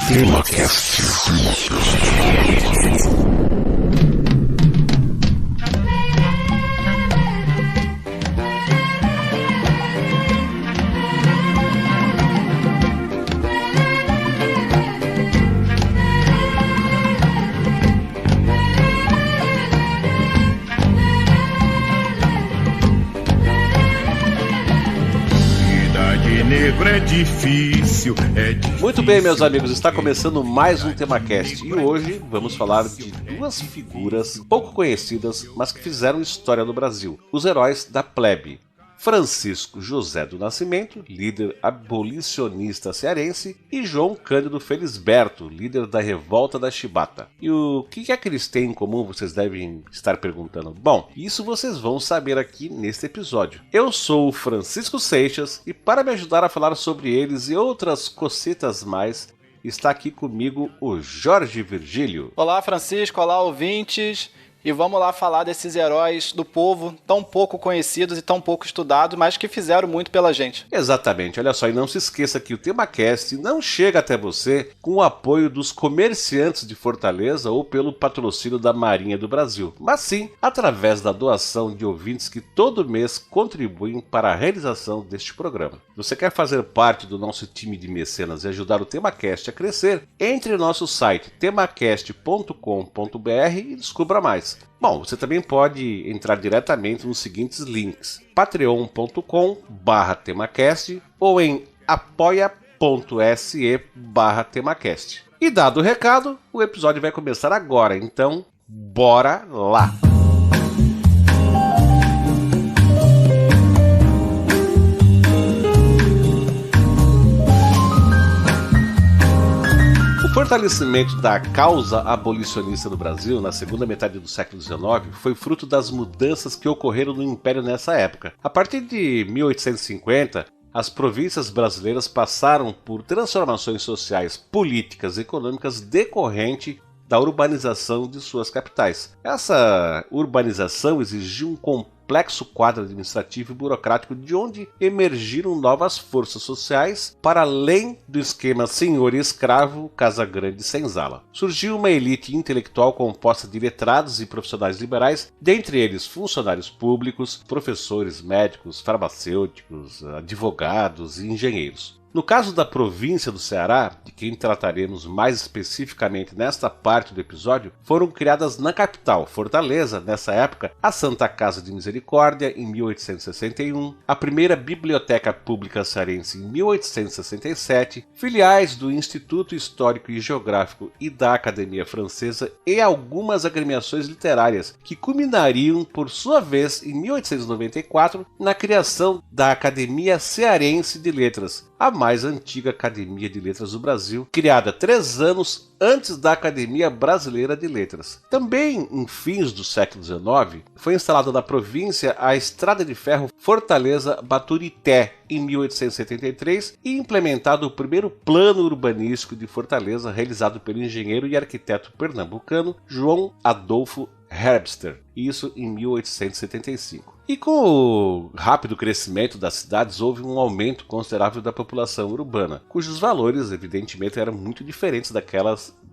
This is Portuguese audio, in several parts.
TemaCast. É difícil. Muito bem, meus amigos, está começando mais um TemaCast e hoje vamos falar de duas figuras pouco conhecidas, mas que fizeram história no Brasil: os heróis da plebe. Francisco José do Nascimento, líder abolicionista cearense, e João Cândido Felisberto, líder da Revolta da Chibata. E o que é que eles têm em comum, vocês devem estar perguntando? Bom, isso vocês vão saber aqui neste episódio. Eu sou o Francisco Seixas e para me ajudar a falar sobre eles e outras cositas mais, está aqui comigo o Jorge Virgílio. Olá, Francisco, olá, ouvintes. E vamos lá falar desses heróis do povo tão pouco conhecidos e tão pouco estudados, mas que fizeram muito pela gente. Exatamente, olha só, e não se esqueça que o TemaCast não chega até você com o apoio dos comerciantes de Fortaleza ou pelo patrocínio da Marinha do Brasil, mas sim através da doação de ouvintes que todo mês contribuem para a realização deste programa. Você quer fazer parte do nosso time de mecenas e ajudar o TemaCast a crescer? Entre no nosso site temacast.com.br e descubra mais. Bom, você também pode entrar diretamente nos seguintes links: patreon.com/temacast ou em apoia.se/temacast. E dado o recado, o episódio vai começar agora, então bora lá! O fortalecimento da causa abolicionista no Brasil na segunda metade do século XIX foi fruto das mudanças que ocorreram no Império nessa época. A partir de 1850, as províncias brasileiras passaram por transformações sociais, políticas e econômicas decorrente da urbanização de suas capitais. Essa urbanização exigiu um complexo quadro administrativo e burocrático de onde emergiram novas forças sociais para além do esquema senhor e escravo, casa grande e senzala. Surgiu uma elite intelectual composta de letrados e profissionais liberais, dentre eles funcionários públicos, professores, médicos, farmacêuticos, advogados e engenheiros. No caso da província do Ceará, de quem trataremos mais especificamente nesta parte do episódio, foram criadas na capital, Fortaleza, nessa época, a Santa Casa de Misericórdia, em 1861, a primeira Biblioteca Pública Cearense, em 1867, filiais do Instituto Histórico e Geográfico e da Academia Francesa e algumas agremiações literárias, que culminariam, por sua vez, em 1894, na criação da Academia Cearense de Letras, a mais antiga Academia de Letras do Brasil, criada 3 anos antes da Academia Brasileira de Letras. Também, em fins do século XIX, foi instalada na província a Estrada de Ferro Fortaleza-Baturité, em 1873, e implementado o primeiro plano urbanístico de Fortaleza, realizado pelo engenheiro e arquiteto pernambucano João Adolfo Herbster, isso em 1875. E com o rápido crescimento das cidades, houve um aumento considerável da população urbana, cujos valores, evidentemente, eram muito diferentes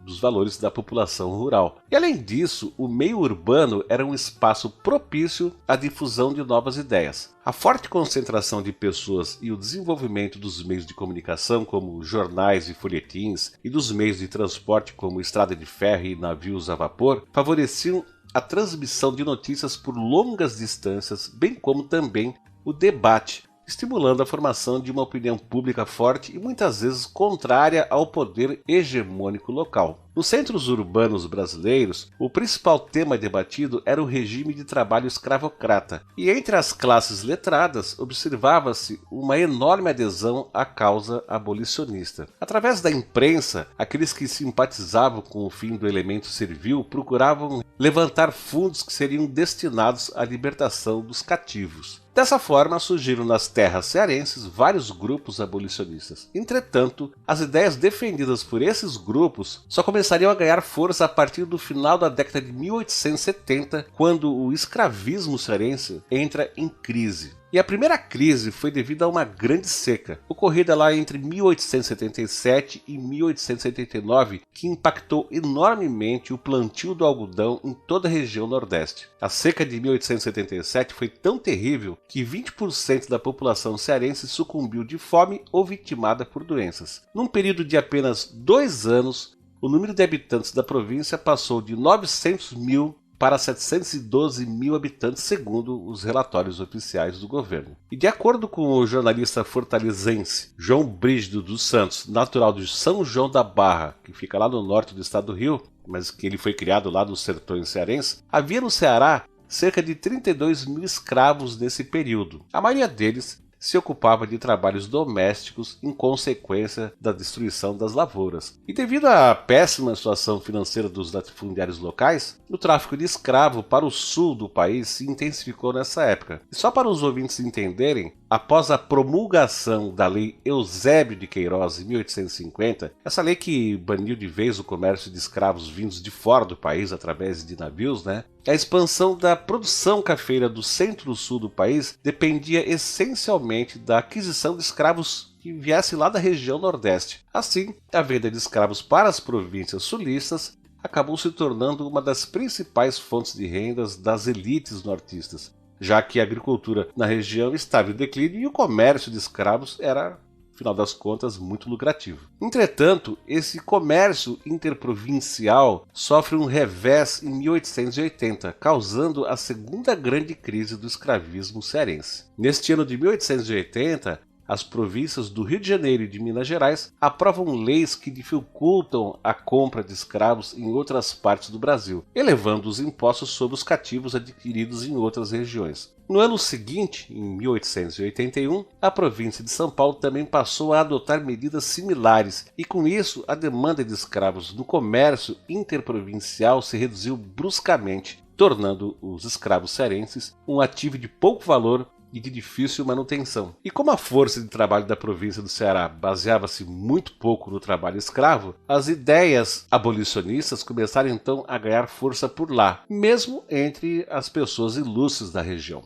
dos valores da população rural. E além disso, o meio urbano era um espaço propício à difusão de novas ideias. A forte concentração de pessoas e o desenvolvimento dos meios de comunicação, como jornais e folhetins, e dos meios de transporte, como estrada de ferro e navios a vapor, favoreciam a transmissão de notícias por longas distâncias, bem como também o debate, estimulando a formação de uma opinião pública forte e muitas vezes contrária ao poder hegemônico local. Nos centros urbanos brasileiros, o principal tema debatido era o regime de trabalho escravocrata, e entre as classes letradas observava-se uma enorme adesão à causa abolicionista. Através da imprensa, aqueles que simpatizavam com o fim do elemento servil procuravam levantar fundos que seriam destinados à libertação dos cativos. Dessa forma, surgiram nas terras cearenses vários grupos abolicionistas. Entretanto, as ideias defendidas por esses grupos só começaram começariam a ganhar força a partir do final da década de 1870, quando o escravismo cearense entra em crise. E a primeira crise foi devido a uma grande seca, ocorrida lá entre 1877 e 1879, que impactou enormemente o plantio do algodão em toda a região Nordeste. A seca de 1877 foi tão terrível que 20% da população cearense sucumbiu de fome ou vitimada por doenças. Num período de apenas 2 anos, o número de habitantes da província passou de 900 mil para 712 mil habitantes, segundo os relatórios oficiais do governo. E de acordo com o jornalista fortalezense João Brígido dos Santos, natural de São João da Barra, que fica lá no norte do estado do Rio, mas que ele foi criado lá nos sertões cearenses, havia no Ceará cerca de 32 mil escravos nesse período. A maioria deles se ocupava de trabalhos domésticos em consequência da destruição das lavouras. E devido à péssima situação financeira dos latifundiários locais, o tráfico de escravo para o sul do país se intensificou nessa época. E só para os ouvintes entenderem, após a promulgação da Lei Eusébio de Queiroz em 1850, essa lei que baniu de vez o comércio de escravos vindos de fora do país através de navios, a expansão da produção cafeira do centro-sul do país dependia essencialmente da aquisição de escravos que viessem lá da região Nordeste. Assim, a venda de escravos para as províncias sulistas acabou se tornando uma das principais fontes de rendas das elites nortistas, já que a agricultura na região estava em declínio e o comércio de escravos era, afinal das contas, muito lucrativo. Entretanto, esse comércio interprovincial sofre um revés em 1880, causando a segunda grande crise do escravismo cearense. Neste ano de 1880, as províncias do Rio de Janeiro e de Minas Gerais aprovam leis que dificultam a compra de escravos em outras partes do Brasil, elevando os impostos sobre os cativos adquiridos em outras regiões. No ano seguinte, em 1881, a província de São Paulo também passou a adotar medidas similares e, com isso, a demanda de escravos no comércio interprovincial se reduziu bruscamente, tornando os escravos cearenses um ativo de pouco valor e de difícil manutenção. E como a força de trabalho da província do Ceará baseava-se muito pouco no trabalho escravo, as ideias abolicionistas começaram então a ganhar força por lá, mesmo entre as pessoas ilustres da região.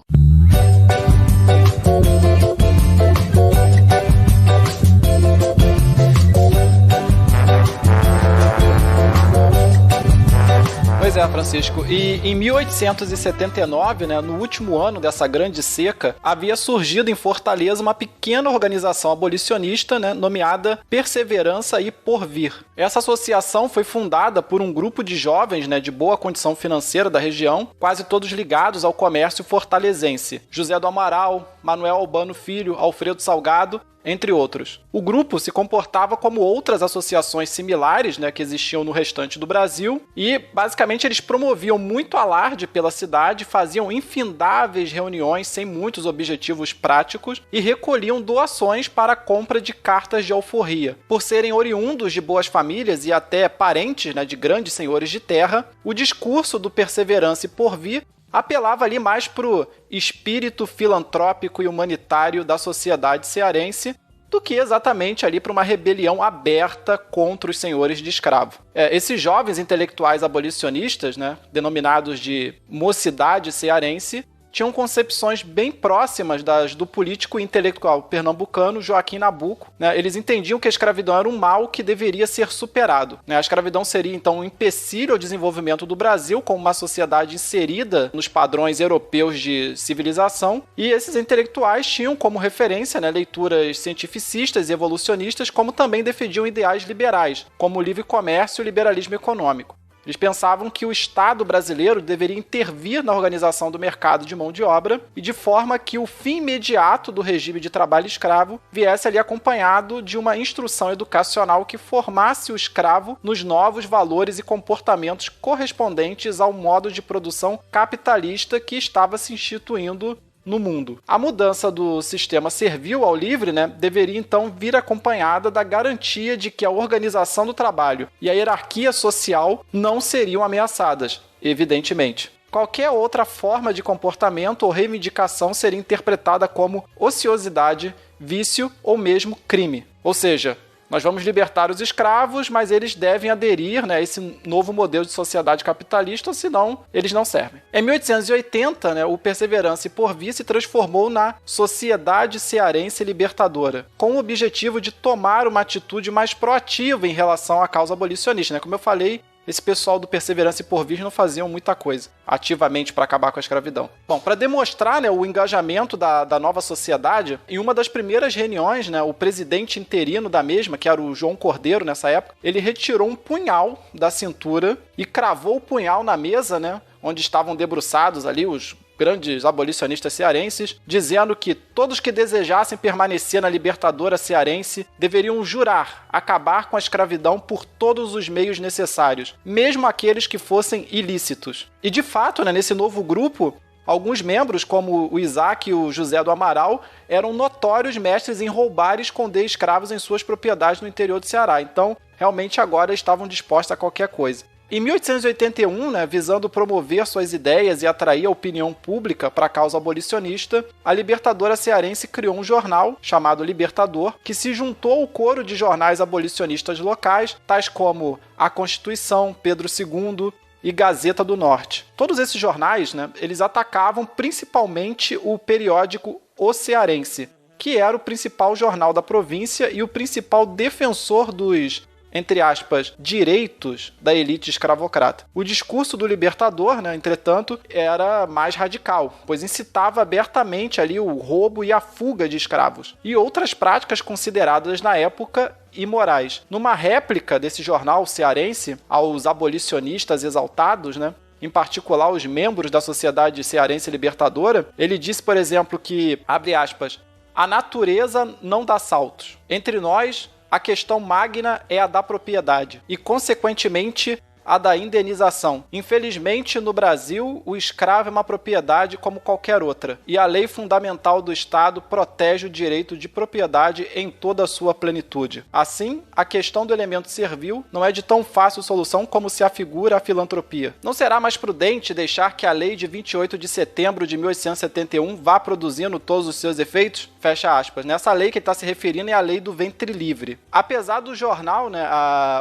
Pois é, Francisco. E em 1879, no último ano dessa grande seca, havia surgido em Fortaleza uma pequena organização abolicionista, nomeada Perseverança e Porvir. Essa associação foi fundada por um grupo de jovens, de boa condição financeira da região, quase todos ligados ao comércio fortalezense. José do Amaral, Manuel Albano Filho, Alfredo Salgado, entre outros. O grupo se comportava como outras associações similares, que existiam no restante do Brasil, e basicamente eles promoviam muito alarde pela cidade, faziam infindáveis reuniões sem muitos objetivos práticos e recolhiam doações para a compra de cartas de alforria. Por serem oriundos de boas famílias e até parentes de grandes senhores de terra, o discurso do Perseverança e Porvir apelava ali mais para o espírito filantrópico e humanitário da sociedade cearense do que exatamente ali para uma rebelião aberta contra os senhores de escravo. Esses jovens intelectuais abolicionistas, denominados de Mocidade Cearense, tinham concepções bem próximas das do político e intelectual pernambucano Joaquim Nabuco. Eles entendiam que a escravidão era um mal que deveria ser superado. A escravidão seria, então, um empecilho ao desenvolvimento do Brasil como uma sociedade inserida nos padrões europeus de civilização, e esses intelectuais tinham como referência leituras cientificistas e evolucionistas, como também defendiam ideais liberais, como o livre comércio e o liberalismo econômico. Eles pensavam que o Estado brasileiro deveria intervir na organização do mercado de mão de obra e de forma que o fim imediato do regime de trabalho escravo viesse ali acompanhado de uma instrução educacional que formasse o escravo nos novos valores e comportamentos correspondentes ao modo de produção capitalista que estava se instituindo no mundo. A mudança do sistema servil ao livre, deveria então vir acompanhada da garantia de que a organização do trabalho e a hierarquia social não seriam ameaçadas, evidentemente. Qualquer outra forma de comportamento ou reivindicação seria interpretada como ociosidade, vício ou mesmo crime. Ou seja, nós vamos libertar os escravos, mas eles devem aderir, né, a esse novo modelo de sociedade capitalista, senão eles não servem. Em 1880, né, o Perseverança e Porvir se transformou na Sociedade Cearense Libertadora, com o objetivo de tomar uma atitude mais proativa em relação à causa abolicionista, né? Como eu falei, esse pessoal do Perseverança e Porvir não faziam muita coisa ativamente para acabar com a escravidão. Bom, para demonstrar, né, o engajamento da nova sociedade, em uma das primeiras reuniões, né, o presidente interino da mesma, que era o João Cordeiro nessa época, ele retirou um punhal da cintura e cravou o punhal na mesa, né, onde estavam debruçados ali os grandes abolicionistas cearenses, dizendo que todos que desejassem permanecer na Libertadora cearense deveriam jurar acabar com a escravidão por todos os meios necessários, mesmo aqueles que fossem ilícitos. E de fato, né, nesse novo grupo, alguns membros, como o Isaac e o José do Amaral, eram notórios mestres em roubar e esconder escravos em suas propriedades no interior do Ceará. Então, realmente agora estavam dispostos a qualquer coisa. Em 1881, né, visando promover suas ideias e atrair a opinião pública para a causa abolicionista, a Libertadora cearense criou um jornal chamado Libertador, que se juntou ao coro de jornais abolicionistas locais, tais como A Constituição, Pedro II e Gazeta do Norte. Todos esses jornais, né, eles atacavam principalmente o periódico O Cearense, que era o principal jornal da província e o principal defensor dos, entre aspas, direitos da elite escravocrata. O discurso do Libertador, né, entretanto, era mais radical, pois incitava abertamente ali o roubo e a fuga de escravos e outras práticas consideradas na época imorais. Numa réplica desse jornal cearense aos abolicionistas exaltados, né, em particular os membros da Sociedade Cearense Libertadora, ele disse, por exemplo, que, abre aspas, a natureza não dá saltos. Entre nós, a questão magna é a da propriedade e, consequentemente, a da indenização. Infelizmente, no Brasil, o escravo é uma propriedade como qualquer outra, e a lei fundamental do Estado protege o direito de propriedade em toda a sua plenitude. Assim, a questão do elemento servil não é de tão fácil solução como se afigura a filantropia. Não será mais prudente deixar que a lei de 28 de setembro de 1871 vá produzindo todos os seus efeitos? Fecha aspas. Nessa lei que ele está se referindo é a lei do ventre livre. Apesar do jornal, né,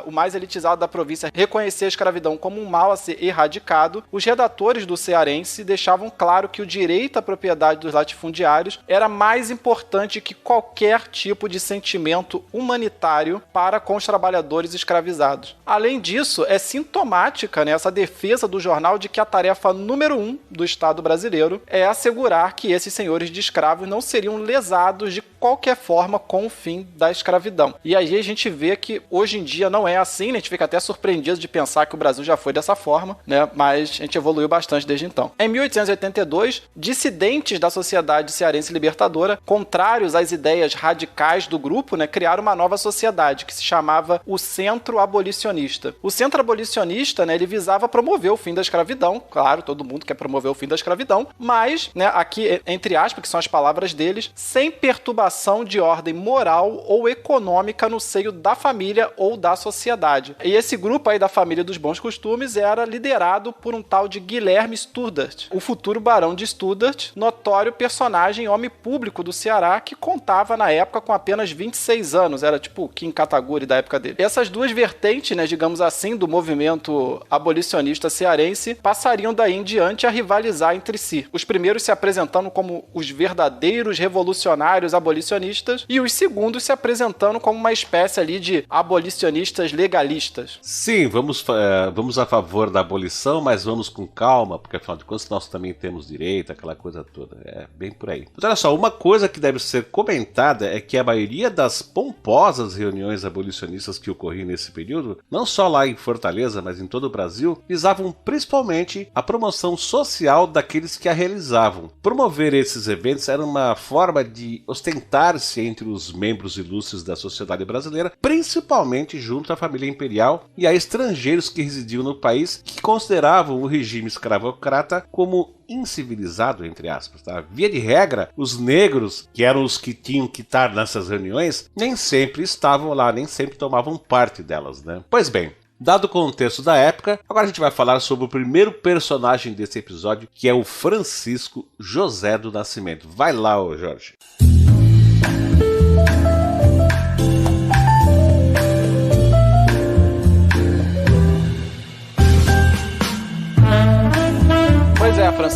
o mais elitizado da província, reconhecer a escravidão como um mal a ser erradicado, os redatores do Cearense deixavam claro que o direito à propriedade dos latifundiários era mais importante que qualquer tipo de sentimento humanitário para com os trabalhadores escravizados. Além disso, é sintomática, né, essa defesa do jornal de que a tarefa número 1 do Estado brasileiro é assegurar que esses senhores de escravos não seriam lesados de qualquer forma com o fim da escravidão. E aí a gente vê que hoje em dia não é assim, né? A gente fica até surpreendido de pensar que o Brasil já foi dessa forma, né? Mas a gente evoluiu bastante desde então. Em 1882, dissidentes da Sociedade Cearense Libertadora, contrários às ideias radicais do grupo, né, criaram uma nova sociedade que se chamava o Centro Abolicionista. O Centro Abolicionista, né, ele visava promover o fim da escravidão. Claro, todo mundo quer promover o fim da escravidão, mas, né, aqui, entre aspas, que são as palavras deles, sem perturbação de ordem moral ou econômica no seio da família ou da sociedade. E esse grupo aí da família dos bons costumes era liderado por um tal de Guilherme Studart, o futuro barão de Studart, notório personagem homem público do Ceará que contava na época com apenas 26 anos, era tipo o Kim Kataguiri da época dele. Essas duas vertentes, né, digamos assim, do movimento abolicionista cearense passariam daí em diante a rivalizar entre si. Os primeiros se apresentando como os verdadeiros revolucionários abolicionistas e os segundos se apresentando como uma espécie ali de abolicionistas legalistas. Sim, vamos a favor da abolição, mas vamos com calma, porque afinal de contas nós também temos direito, aquela coisa toda. É bem por aí. Mas olha só, uma coisa que deve ser comentada é que a maioria das pomposas reuniões abolicionistas que ocorriam nesse período, não só lá em Fortaleza, mas em todo o Brasil, visavam principalmente a promoção social daqueles que a realizavam. Promover esses eventos era uma forma de ostentar-se entre os membros ilustres da sociedade brasileira, principalmente junto à família imperial e a estrangeiros que residiam no país que consideravam o regime escravocrata como incivilizado, entre aspas. Tá? Via de regra, os negros, que eram os que tinham que estar nessas reuniões, nem sempre estavam lá, nem sempre tomavam parte delas, né? Pois bem, dado o contexto da época, agora a gente vai falar sobre o primeiro personagem desse episódio, que é o Francisco José do Nascimento. Vai lá, ô Jorge.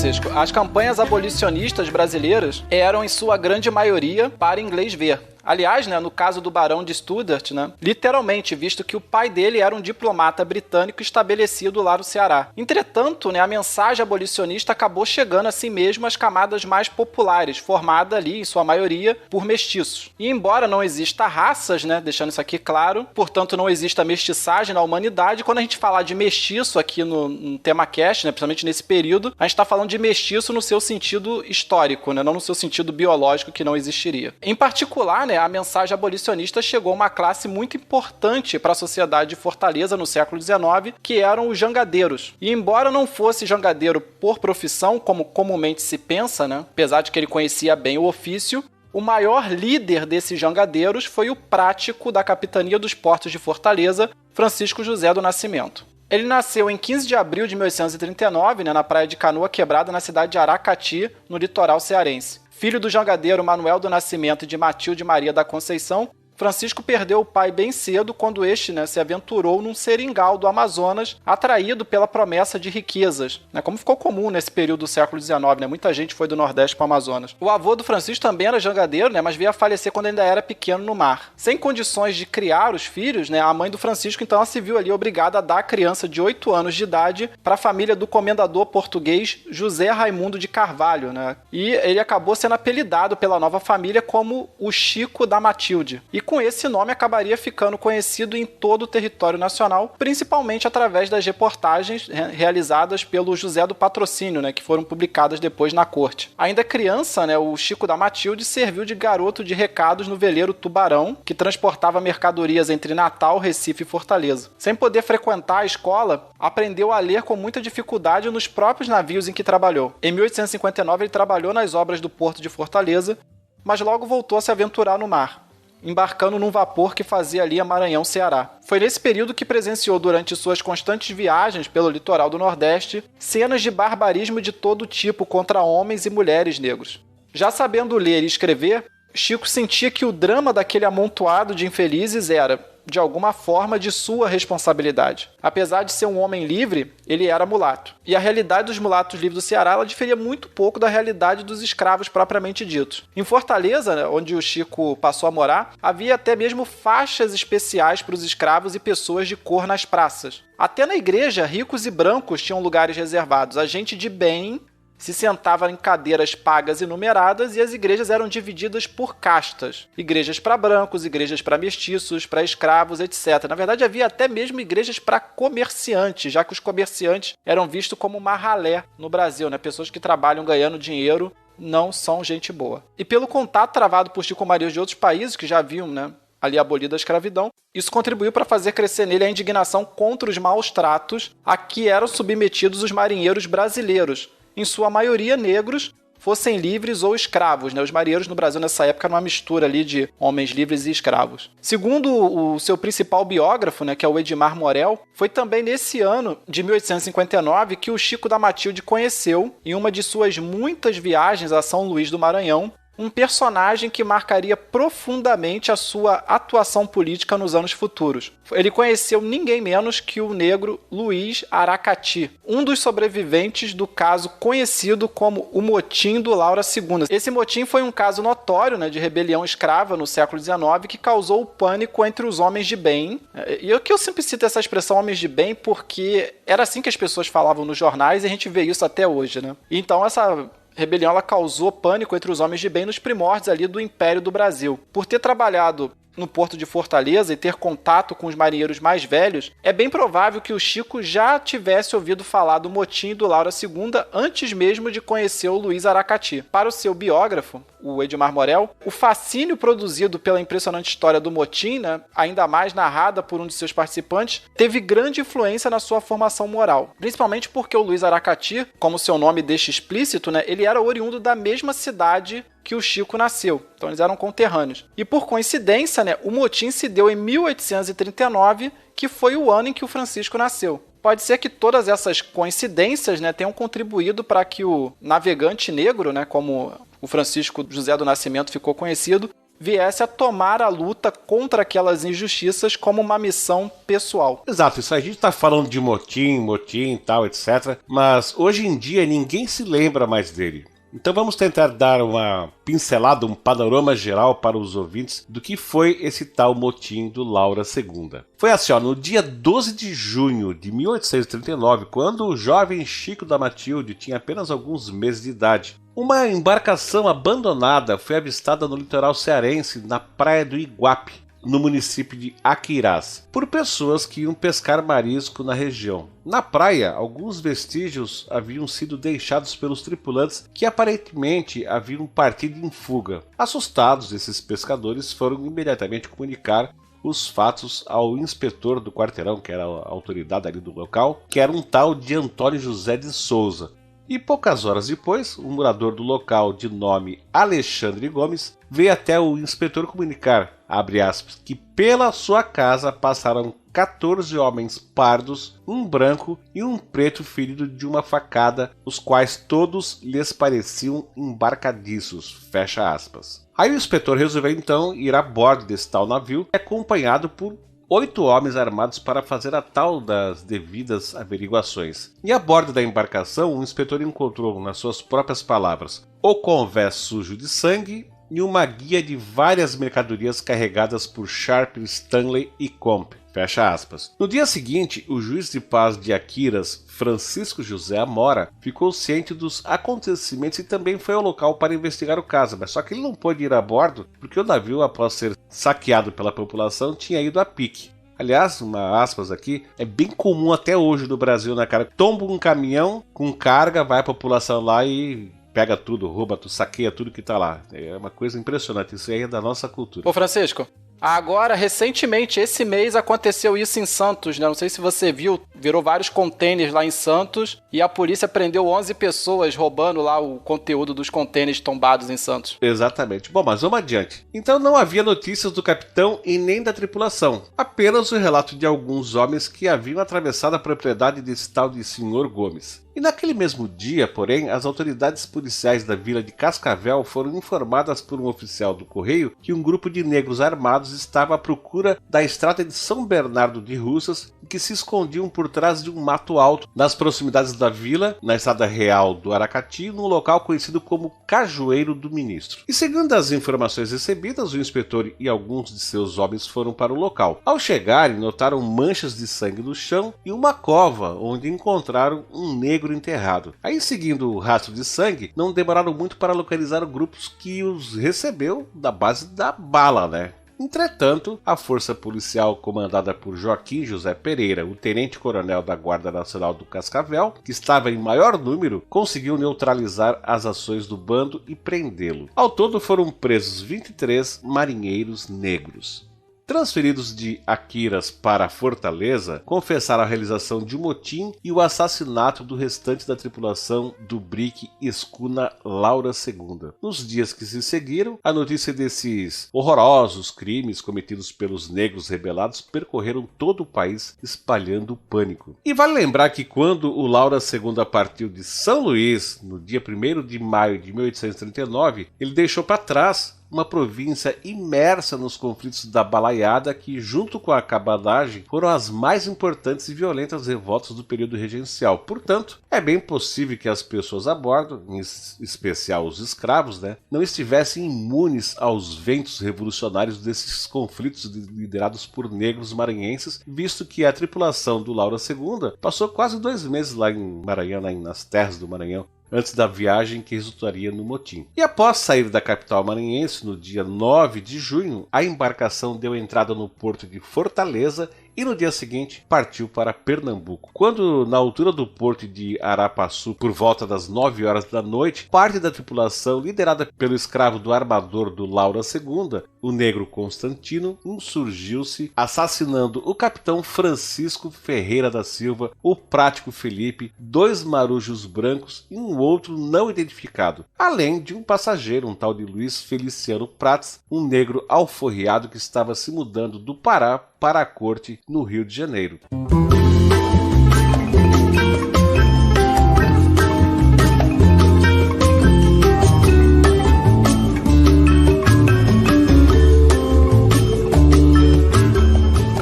Francisco. As campanhas abolicionistas brasileiras eram, em sua grande maioria, para inglês ver. Aliás, no caso do Barão de Stuart, literalmente, visto que o pai dele era um diplomata britânico estabelecido lá no Ceará. Entretanto, a mensagem abolicionista acabou chegando assim mesmo às camadas mais populares, formada ali, em sua maioria, por mestiços. E embora não exista raças, deixando isso aqui claro, portanto não exista mestiçagem na humanidade, quando a gente falar de mestiço aqui no tema cast, principalmente nesse período, a gente está falando de mestiço no seu sentido histórico, não no seu sentido biológico, que não existiria. Em particular, a mensagem abolicionista chegou a uma classe muito importante para a sociedade de Fortaleza no século XIX, que eram os jangadeiros. E embora não fosse jangadeiro por profissão, como comumente se pensa, apesar de que ele conhecia bem o ofício, o maior líder desses jangadeiros foi o prático da capitania dos portos de Fortaleza, Francisco José do Nascimento. Ele nasceu em 15 de abril de 1839, na praia de Canoa Quebrada, na cidade de Aracati, no litoral cearense. Filho do jangadeiro Manuel do Nascimento e de Matilde Maria da Conceição, Francisco perdeu o pai bem cedo quando este se aventurou num seringal do Amazonas, atraído pela promessa de riquezas, como ficou comum nesse período do século XIX, muita gente foi do Nordeste para o Amazonas. O avô do Francisco também era jangadeiro, mas veio a falecer quando ainda era pequeno no mar. Sem condições de criar os filhos, a mãe do Francisco então se viu ali obrigada a dar a criança de 8 anos de idade para a família do comendador português José Raimundo de Carvalho, E ele acabou sendo apelidado pela nova família como o Chico da Matilde. E com esse nome acabaria ficando conhecido em todo o território nacional, principalmente através das reportagens realizadas pelo José do Patrocínio, que foram publicadas depois na corte. Ainda criança, o Chico da Matilde serviu de garoto de recados no veleiro Tubarão, que transportava mercadorias entre Natal, Recife e Fortaleza. Sem poder frequentar a escola, aprendeu a ler com muita dificuldade nos próprios navios em que trabalhou. Em 1859 ele trabalhou nas obras do Porto de Fortaleza, mas logo voltou a se aventurar no mar, embarcando num vapor que fazia ali a Maranhão-Ceará. Foi nesse período que presenciou, durante suas constantes viagens pelo litoral do Nordeste, cenas de barbarismo de todo tipo contra homens e mulheres negros. Já sabendo ler e escrever, Chico sentia que o drama daquele amontoado de infelizes era, de alguma forma, de sua responsabilidade. Apesar de ser um homem livre, ele era mulato. E a realidade dos mulatos livres do Ceará ela diferia muito pouco da realidade dos escravos propriamente ditos. Em Fortaleza, onde o Chico passou a morar, havia até mesmo faixas especiais para os escravos e pessoas de cor nas praças. Até na igreja, ricos e brancos tinham lugares reservados. A gente de bem se sentava em cadeiras pagas e numeradas, e as igrejas eram divididas por castas. Igrejas para brancos, igrejas para mestiços, para escravos, etc. Na verdade, havia até mesmo igrejas para comerciantes, já que os comerciantes eram vistos como uma ralé no Brasil, pessoas que trabalham ganhando dinheiro não são gente boa. E pelo contato travado por Chico Maria de outros países que já haviam, ali abolida a escravidão, isso contribuiu para fazer crescer nele a indignação contra os maus tratos a que eram submetidos os marinheiros brasileiros, em sua maioria negros, fossem livres ou escravos. Os marinheiros no Brasil nessa época eram uma mistura ali de homens livres e escravos. Segundo o seu principal biógrafo, que é o Edmar Morel, foi também nesse ano de 1859 que o Chico da Matilde conheceu, em uma de suas muitas viagens a São Luís do Maranhão, um personagem que marcaria profundamente a sua atuação política nos anos futuros. Ele conheceu ninguém menos que o negro Luiz Aracati, um dos sobreviventes do caso conhecido como o Motim do Laura II. Esse motim foi um caso notório, de rebelião escrava no século XIX que causou o pânico entre os homens de bem. E eu sempre cito essa expressão homens de bem porque era assim que as pessoas falavam nos jornais e a gente vê isso até hoje. Então essa rebelião ela causou pânico entre os homens de bem nos primórdios ali do Império do Brasil. Por ter trabalhado no Porto de Fortaleza e ter contato com os marinheiros mais velhos, é bem provável que o Chico já tivesse ouvido falar do motim do Laura II antes mesmo de conhecer o Luiz Aracati. Para o seu biógrafo, o Edmar Morel, o fascínio produzido pela impressionante história do motim, ainda mais narrada por um de seus participantes, teve grande influência na sua formação moral. Principalmente porque o Luiz Aracati, como seu nome deixa explícito, ele era oriundo da mesma cidade que o Chico nasceu. Então eles eram conterrâneos. E por coincidência, o motim se deu em 1839, que foi o ano em que o Francisco nasceu. Pode ser que todas essas coincidências tenham contribuído para que o navegante negro, como o Francisco José do Nascimento ficou conhecido, viesse a tomar a luta contra aquelas injustiças como uma missão pessoal. Exato, isso a gente tá falando de motim e tal, etc. Mas hoje em dia ninguém se lembra mais dele. Então vamos tentar dar uma pincelada, um panorama geral para os ouvintes do que foi esse tal motim do Laura II. Foi assim, no dia 12 de junho de 1839, quando o jovem Chico da Matilde tinha apenas alguns meses de idade, uma embarcação abandonada foi avistada no litoral cearense, na praia do Iguape, no município de Aquirás, por pessoas que iam pescar marisco na região. Na praia, alguns vestígios haviam sido deixados pelos tripulantes que aparentemente haviam partido em fuga. Assustados, esses pescadores foram imediatamente comunicar os fatos ao inspetor do quarteirão, que era a autoridade ali do local, que era um tal de Antônio José de Souza. E poucas horas depois, um morador do local de nome Alexandre Gomes veio até o inspetor comunicar, abre aspas, que pela sua casa passaram 14 homens pardos, um branco e um preto ferido de uma facada, os quais todos lhes pareciam embarcadiços, fecha aspas. Aí o inspetor resolveu então ir a bordo desse tal navio, acompanhado por 8 homens armados para fazer a tal das devidas averiguações. E a bordo da embarcação, o inspetor encontrou, nas suas próprias palavras, o convés sujo de sangue e uma guia de várias mercadorias carregadas por Sharp, Stanley e Comp. Fecha aspas. No dia seguinte, o juiz de paz de Aquiraz, Francisco José Amora, ficou ciente dos acontecimentos e também foi ao local para investigar o caso, mas só que ele não pôde ir a bordo porque o navio, após ser saqueado pela população, tinha ido a pique. Aliás, uma aspas aqui, é bem comum até hoje no Brasil, né, cara? Tomba um caminhão com carga, vai a população lá e pega tudo, rouba tudo, saqueia tudo que tá lá. É uma coisa impressionante, isso aí é da nossa cultura. Ô Francisco, agora, recentemente, esse mês, aconteceu isso em Santos, né? Não sei se você viu, virou vários containers lá em Santos e a polícia prendeu 11 pessoas roubando lá o conteúdo dos containers tombados em Santos. Exatamente. Bom, mas vamos adiante. Então não havia notícias do capitão e nem da tripulação. Apenas o relato de alguns homens que haviam atravessado a propriedade desse tal de Sr. Gomes. E naquele mesmo dia, porém, as autoridades policiais da vila de Cascavel foram informadas por um oficial do Correio que um grupo de negros armados estava à procura da estrada de São Bernardo de Russas e que se escondiam por trás de um mato alto nas proximidades da vila, na estrada real do Aracati, num local conhecido como Cajueiro do Ministro. E segundo as informações recebidas, o inspetor e alguns de seus homens foram para o local. Ao chegarem, notaram manchas de sangue no chão e uma cova, onde encontraram um negro enterrado. Aí, seguindo o rastro de sangue, não demoraram muito para localizar grupos que os recebeu da base da bala, né? Entretanto, a força policial comandada por Joaquim José Pereira, o tenente-coronel da Guarda Nacional do Cascavel, que estava em maior número, conseguiu neutralizar as ações do bando e prendê-lo. Ao todo foram presos 23 marinheiros negros. Transferidos de Aquiraz para Fortaleza, confessaram a realização de um motim e o assassinato do restante da tripulação do brick escuna Laura II. Nos dias que se seguiram, a notícia desses horrorosos crimes cometidos pelos negros rebelados percorreram todo o país, espalhando pânico. E vale lembrar que quando o Laura II partiu de São Luís, no dia 1º de maio de 1839, ele deixou para trás uma província imersa nos conflitos da Balaiada que, junto com a Cabadagem, foram as mais importantes e violentas revoltas do período regencial. Portanto, é bem possível que as pessoas a bordo, em especial os escravos, não estivessem imunes aos ventos revolucionários desses conflitos liderados por negros maranhenses, visto que a tripulação do Laura II passou quase 2 meses lá em Maranhão, nas terras do Maranhão, antes da viagem que resultaria no motim. E após sair da capital maranhense, no dia 9 de junho, a embarcação deu entrada no porto de Fortaleza e no dia seguinte partiu para Pernambuco. Quando, na altura do porto de Arapaçu, por volta das 9 horas da noite, parte da tripulação, liderada pelo escravo do armador do Laura II, o negro Constantino, insurgiu-se, assassinando o capitão Francisco Ferreira da Silva, o prático Felipe, 2 marujos brancos e um outro não identificado, além de um passageiro, um tal de Luiz Feliciano Prats, um negro alforriado que estava se mudando do Pará para a corte no Rio de Janeiro.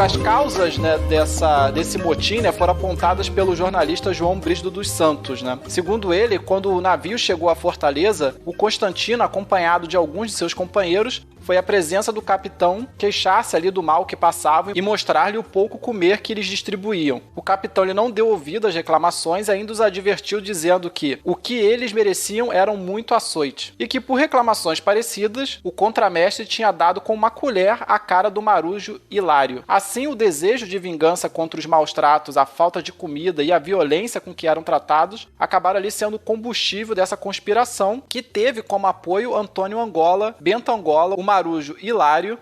as causas, né, desse motim, né, foram apontadas pelo jornalista João Brígido dos Santos, né? Segundo ele, quando o navio chegou à Fortaleza, o Constantino, acompanhado de alguns de seus companheiros, foi a presença do capitão queixar-se ali do mal que passavam e mostrar-lhe o pouco comer que eles distribuíam. O capitão ele não deu ouvido às reclamações e ainda os advertiu dizendo que o que eles mereciam eram muito açoite e que por reclamações parecidas o contramestre tinha dado com uma colher a cara do marujo Hilário. Assim, o desejo de vingança contra os maus tratos, a falta de comida e a violência com que eram tratados acabaram ali sendo o combustível dessa conspiração que teve como apoio Antônio Angola, Bento Angola, o marujo Hilário,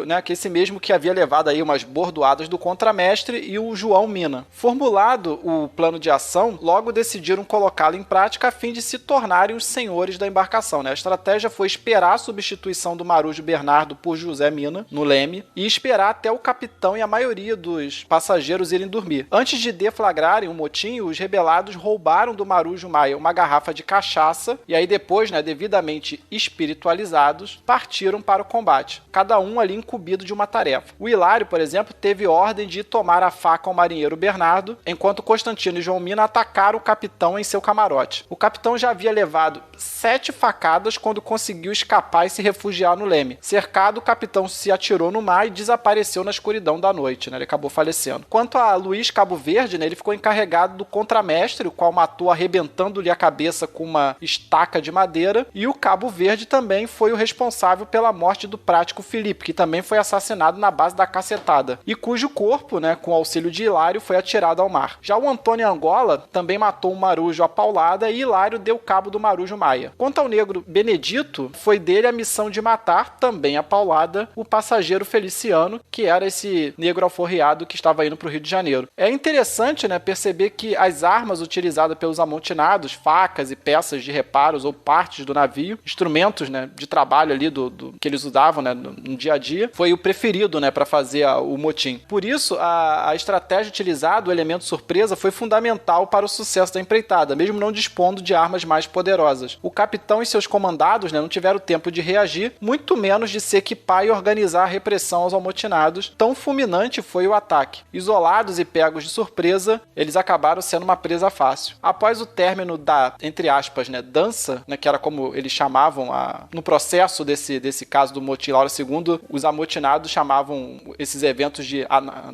né, que esse mesmo que havia levado aí umas bordoadas do contramestre, e o João Mina. Formulado o plano de ação, logo decidiram colocá-lo em prática a fim de se tornarem os senhores da embarcação, né? A estratégia foi esperar a substituição do marujo Bernardo por José Mina, no leme, e esperar até o capitão e a maioria dos passageiros irem dormir. Antes de deflagrarem o motim, os rebelados roubaram do marujo Maia uma garrafa de cachaça, e aí depois, né, devidamente espiritualizados, partiram para o combate, cada um ali incumbido de uma tarefa. O Hilário, por exemplo, teve ordem de tomar a faca ao marinheiro Bernardo, enquanto Constantino e João Mina atacaram o capitão em seu camarote. O capitão já havia levado 7 facadas quando conseguiu escapar e se refugiar no leme. Cercado, o capitão se atirou no mar e desapareceu na escuridão da noite, né? Ele acabou falecendo. Quanto a Luiz Cabo Verde, né, ele ficou encarregado do contramestre, o qual matou arrebentando-lhe a cabeça com uma estaca de madeira, e o Cabo Verde também foi o responsável pela morte do prático Felipe, que também foi assassinado na base da cacetada, e cujo corpo, né, com auxílio de Hilário, foi atirado ao mar. Já o Antônio Angola também matou um marujo à paulada e Hilário deu cabo do marujo Maia. Quanto ao negro Benedito, foi dele a missão de matar, também à paulada, o passageiro Feliciano, que era esse negro alforriado que estava indo para o Rio de Janeiro. É interessante, né, perceber que as armas utilizadas pelos amotinados, facas e peças de reparos ou partes do navio, instrumentos, né, de trabalho ali do que eles usavam, né, no dia a dia, foi o preferido, né, para fazer o motim. Por isso, a estratégia utilizada, o elemento surpresa, foi fundamental para o sucesso da empreitada, mesmo não dispondo de armas mais poderosas. O capitão e seus comandados, né, não tiveram tempo de reagir, muito menos de se equipar e organizar a repressão aos amotinados. Tão fulminante foi o ataque. Isolados e pegos de surpresa, eles acabaram sendo uma presa fácil. Após o término da, entre aspas, né, dança, né, que era como eles chamavam no processo desse caso do motim Laura II, os amotinados chamavam esses eventos de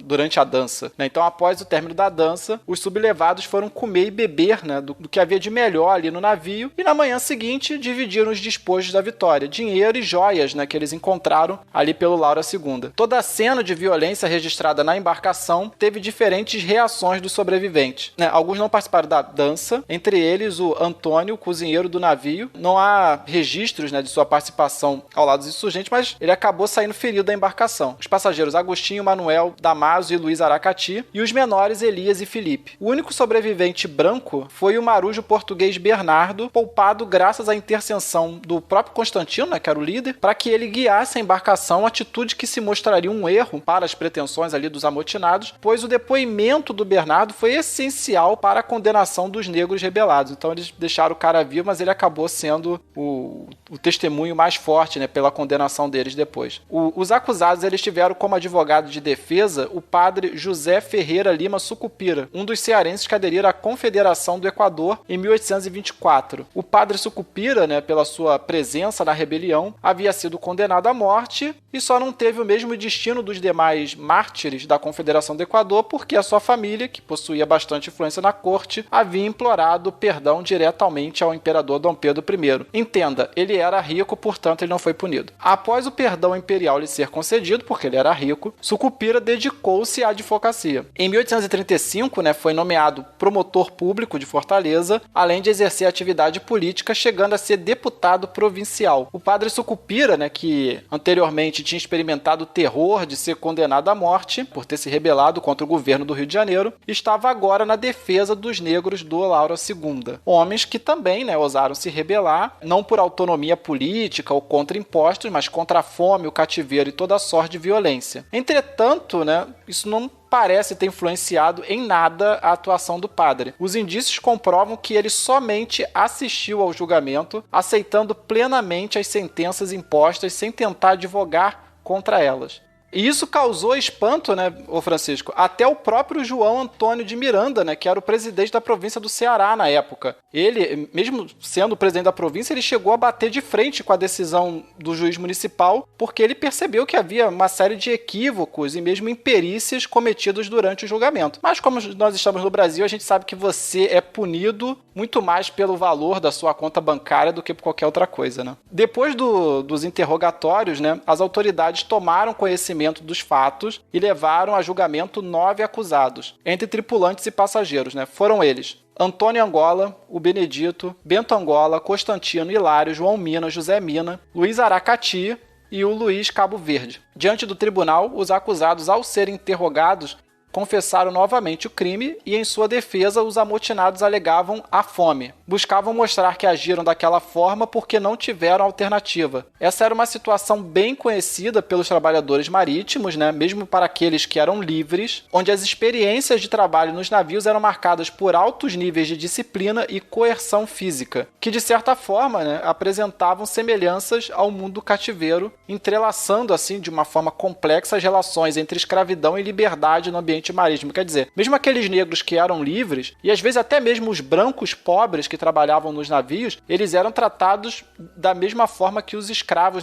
durante a dança, né? Então, após o término da dança, os sublevados foram comer e beber, né, do que havia de melhor ali no navio, e na manhã seguinte dividiram os despojos da vitória, dinheiro e joias, né, que eles encontraram ali pelo Laura II. Toda a cena de violência registrada na embarcação teve diferentes reações dos sobreviventes, né? Alguns não participaram da dança, entre eles o Antônio, cozinheiro do navio. Não há registros, né, de sua participação ao lado dos insurgentes, mas ele acabou saindo ferido da embarcação. Os passageiros Agostinho, Manuel, Damaso e Luiz Aracati, e os menores Elias e Felipe. O único sobrevivente branco foi o marujo português Bernardo, poupado graças à intercessão do próprio Constantino, né, que era o líder, para que ele guiasse a embarcação, atitude que se mostraria um erro para as pretensões ali dos amotinados, pois o depoimento do Bernardo foi essencial para a condenação dos negros rebelados. Então eles deixaram o cara vivo, mas ele acabou sendo o testemunho mais forte, né, pela condenação deles depois. Os acusados, eles tiveram como advogado de defesa o padre José Ferreira Lima Sucupira, um dos cearenses que aderiram à Confederação do Equador em 1824. O padre Sucupira, né, pela sua presença na rebelião, havia sido condenado à morte e só não teve o mesmo destino dos demais mártires da Confederação do Equador porque a sua família, que possuía bastante influência na corte, havia implorado perdão diretamente ao imperador Dom Pedro I. Entenda, ele era rico, portanto ele não foi punido. Após o perdão imperial lhe ser concedido, porque ele era rico, Sucupira dedicou-se à advocacia. Em 1835, né, foi nomeado promotor público de Fortaleza, além de exercer atividade política, chegando a ser deputado provincial. O padre Sucupira, né, que anteriormente tinha experimentado o terror de ser condenado à morte por ter se rebelado contra o governo do Rio de Janeiro, estava agora na defesa dos negros do Laura II. Homens que também, né, ousaram se rebelar, não por autonomia política ou contra impostos, mas contra a fome, o cativeiro e toda sorte de violência. Entretanto, né, isso não parece ter influenciado em nada a atuação do padre. Os indícios comprovam que ele somente assistiu ao julgamento, aceitando plenamente as sentenças impostas sem tentar advogar contra elas. E isso causou espanto, né, ô Francisco, até o próprio João Antônio de Miranda, né, que era o presidente da província do Ceará na época. Ele, mesmo sendo o presidente da província, ele chegou a bater de frente com a decisão do juiz municipal, porque ele percebeu que havia uma série de equívocos e mesmo imperícias cometidos durante o julgamento. Mas como nós estamos no Brasil, a gente sabe que você é punido muito mais pelo valor da sua conta bancária do que por qualquer outra coisa, né? Depois dos interrogatórios, né, as autoridades tomaram conhecimento dos fatos e levaram a julgamento 9 acusados, entre tripulantes e passageiros, né? Foram eles: Antônio Angola, o Benedito, Bento Angola, Constantino, Hilário, João Mina, José Mina, Luiz Aracati e o Luiz Cabo Verde. Diante do tribunal, os acusados, ao serem interrogados, confessaram novamente o crime e, em sua defesa, os amotinados alegavam a fome. Buscavam mostrar que agiram daquela forma porque não tiveram alternativa. Essa era uma situação bem conhecida pelos trabalhadores marítimos, né? Mesmo para aqueles que eram livres, onde as experiências de trabalho nos navios eram marcadas por altos níveis de disciplina e coerção física, que, de certa forma, né, apresentavam semelhanças ao mundo do cativeiro, entrelaçando, assim, de uma forma complexa as relações entre escravidão e liberdade no ambiente marítimo. Quer dizer, mesmo aqueles negros que eram livres, e às vezes até mesmo os brancos pobres que trabalhavam nos navios, eles eram tratados da mesma forma que os escravos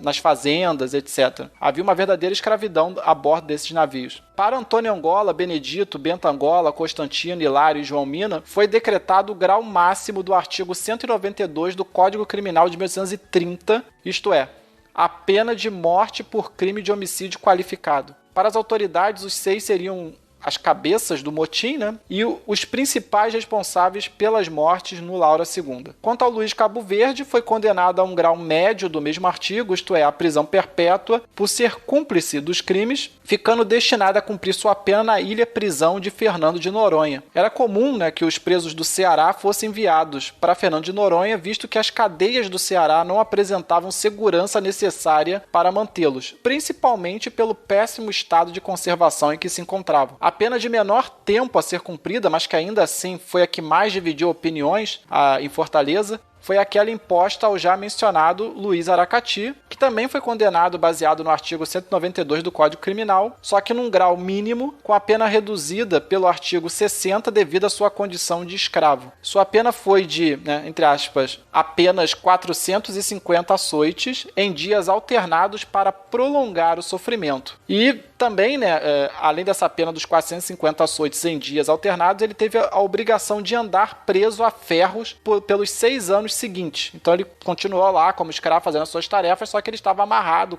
nas fazendas, etc. Havia uma verdadeira escravidão a bordo desses navios. Para Antônio Angola, Benedito, Bento Angola, Constantino, Hilário e João Mina, foi decretado o grau máximo do artigo 192 do Código Criminal de 1830, isto é, a pena de morte por crime de homicídio qualificado. Para as autoridades, os 6 seriam as cabeças do motim, né? E os principais responsáveis pelas mortes no Laura II. Quanto ao Luiz Cabo Verde, foi condenado a um grau médio do mesmo artigo, isto é, a prisão perpétua, por ser cúmplice dos crimes, ficando destinado a cumprir sua pena na ilha-prisão de Fernando de Noronha. Era comum, né, que os presos do Ceará fossem enviados para Fernando de Noronha, visto que as cadeias do Ceará não apresentavam segurança necessária para mantê-los, principalmente pelo péssimo estado de conservação em que se encontravam. A pena de menor tempo a ser cumprida, mas que ainda assim foi a que mais dividiu opiniões em Fortaleza, foi aquela imposta ao já mencionado Luiz Aracati, que também foi condenado baseado no artigo 192 do Código Criminal, só que num grau mínimo, com a pena reduzida pelo artigo 60 devido à sua condição de escravo. Sua pena foi de, né, entre aspas, apenas 450 açoites em dias alternados para prolongar o sofrimento. E também, né, além dessa pena dos 450 açoites em dias alternados, ele teve a obrigação de andar preso a ferros pelos 6 anos seguintes. Então ele continuou lá como escravo fazendo as suas tarefas, só que ele estava amarrado,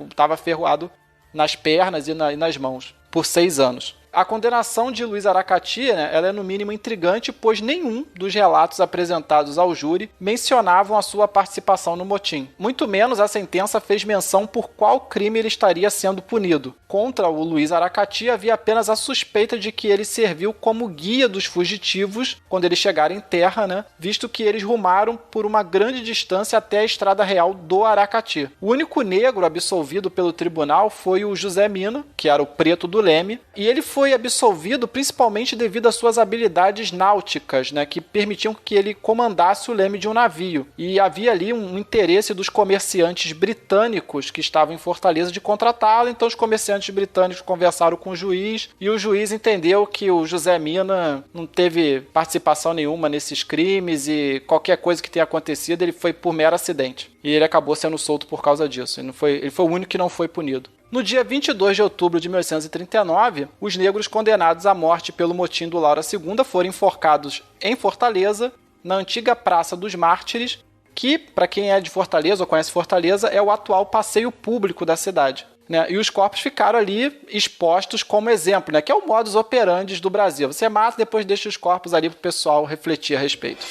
estava ferroado nas pernas e nas mãos por 6 anos. A condenação de Luiz Aracati, né, ela é no mínimo intrigante, pois nenhum dos relatos apresentados ao júri mencionavam a sua participação no motim. Muito menos a sentença fez menção por qual crime ele estaria sendo punido. Contra o Luiz Aracati havia apenas a suspeita de que ele serviu como guia dos fugitivos quando eles chegaram em terra, né, visto que eles rumaram por uma grande distância até a estrada real do Aracati. O único negro absolvido pelo tribunal foi o José Mina, que era o preto do leme, e ele foi absolvido principalmente devido às suas habilidades náuticas, né, que permitiam que ele comandasse o leme de um navio. E havia ali um interesse dos comerciantes britânicos que estavam em Fortaleza de contratá-lo, então os comerciantes britânicos conversaram com o juiz e o juiz entendeu que o José Mina não teve participação nenhuma nesses crimes e qualquer coisa que tenha acontecido ele foi por mero acidente. E ele acabou sendo solto por causa disso. Ele foi o único que não foi punido. No dia 22 de outubro de 1839, os negros condenados à morte pelo motim do Laura II foram enforcados em Fortaleza, na antiga Praça dos Mártires, que, para quem é de Fortaleza ou conhece Fortaleza, é o atual passeio público da cidade. Né? E os corpos ficaram ali expostos como exemplo, né? Que é o modus operandi do Brasil. Você mata e depois deixa os corpos ali para o pessoal refletir a respeito.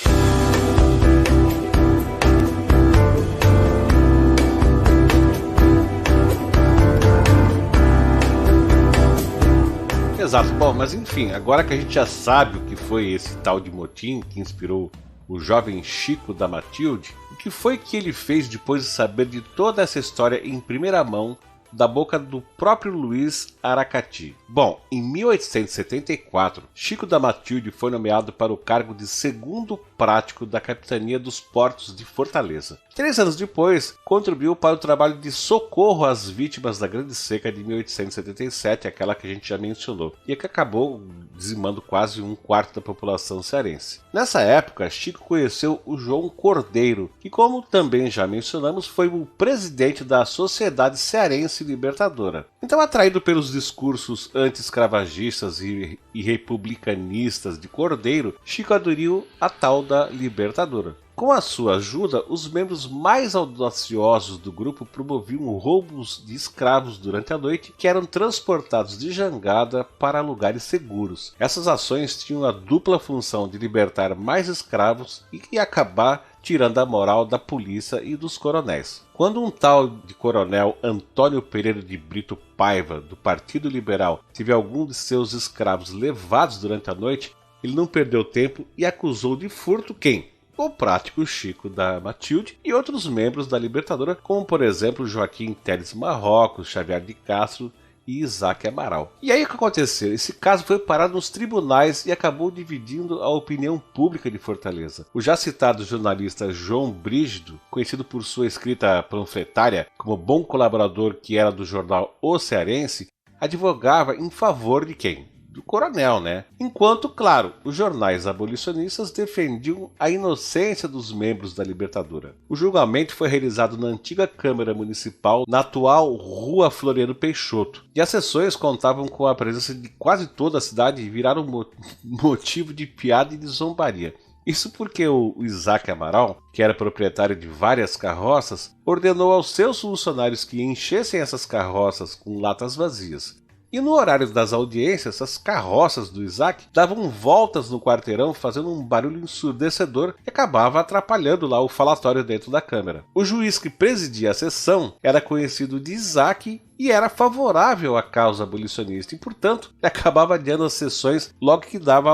Exato. Bom, mas enfim, agora que a gente já sabe o que foi esse tal de motim que inspirou o jovem Chico da Matilde, o que foi que ele fez depois de saber de toda essa história em primeira mão da boca do próprio Luiz Aracati? Bom, em 1874, Chico da Matilde foi nomeado para o cargo de segundo prático da capitania dos portos de Fortaleza. 3 anos depois, contribuiu para o trabalho de socorro às vítimas da Grande Seca de 1877, aquela que a gente já mencionou, e que acabou dizimando quase 1/4 da população cearense. Nessa época, Chico conheceu o João Cordeiro, que, como também já mencionamos, foi o presidente da Sociedade Cearense Libertadora. Então, atraído pelos discursos anti-escravagistas e republicanistas de Cordeiro, Chico aderiu à tal da Libertadora. Com a sua ajuda, os membros mais audaciosos do grupo promoviam roubos de escravos durante a noite que eram transportados de jangada para lugares seguros. Essas ações tinham a dupla função de libertar mais escravos e acabar tirando a moral da polícia e dos coronéis. Quando um tal de coronel Antônio Pereira de Brito Paiva, do Partido Liberal, teve algum de seus escravos levados durante a noite, ele não perdeu tempo e acusou de furto quem? O prático Chico da Matilde e outros membros da Libertadora, como por exemplo Joaquim Teles Marrocos, Xavier de Castro e Isaac Amaral. E aí o que aconteceu? Esse caso foi parado nos tribunais e acabou dividindo a opinião pública de Fortaleza. O já citado jornalista João Brígido, conhecido por sua escrita panfletária como bom colaborador que era do jornal O Cearense, advogava em favor de quem? Do coronel, né? Enquanto, claro, os jornais abolicionistas defendiam a inocência dos membros da Libertadora. O julgamento foi realizado na antiga Câmara Municipal, na atual Rua Floriano Peixoto, e as sessões contavam com a presença de quase toda a cidade e viraram motivo de piada e de zombaria. Isso porque o Isaac Amaral, que era proprietário de várias carroças, ordenou aos seus funcionários que enchessem essas carroças com latas vazias. E no horário das audiências, as carroças do Isaac davam voltas no quarteirão fazendo um barulho ensurdecedor que acabava atrapalhando lá o falatório dentro da Câmara. O juiz que presidia a sessão era conhecido de Isaac e era favorável à causa abolicionista e, portanto, acabava adiando as sessões logo que dava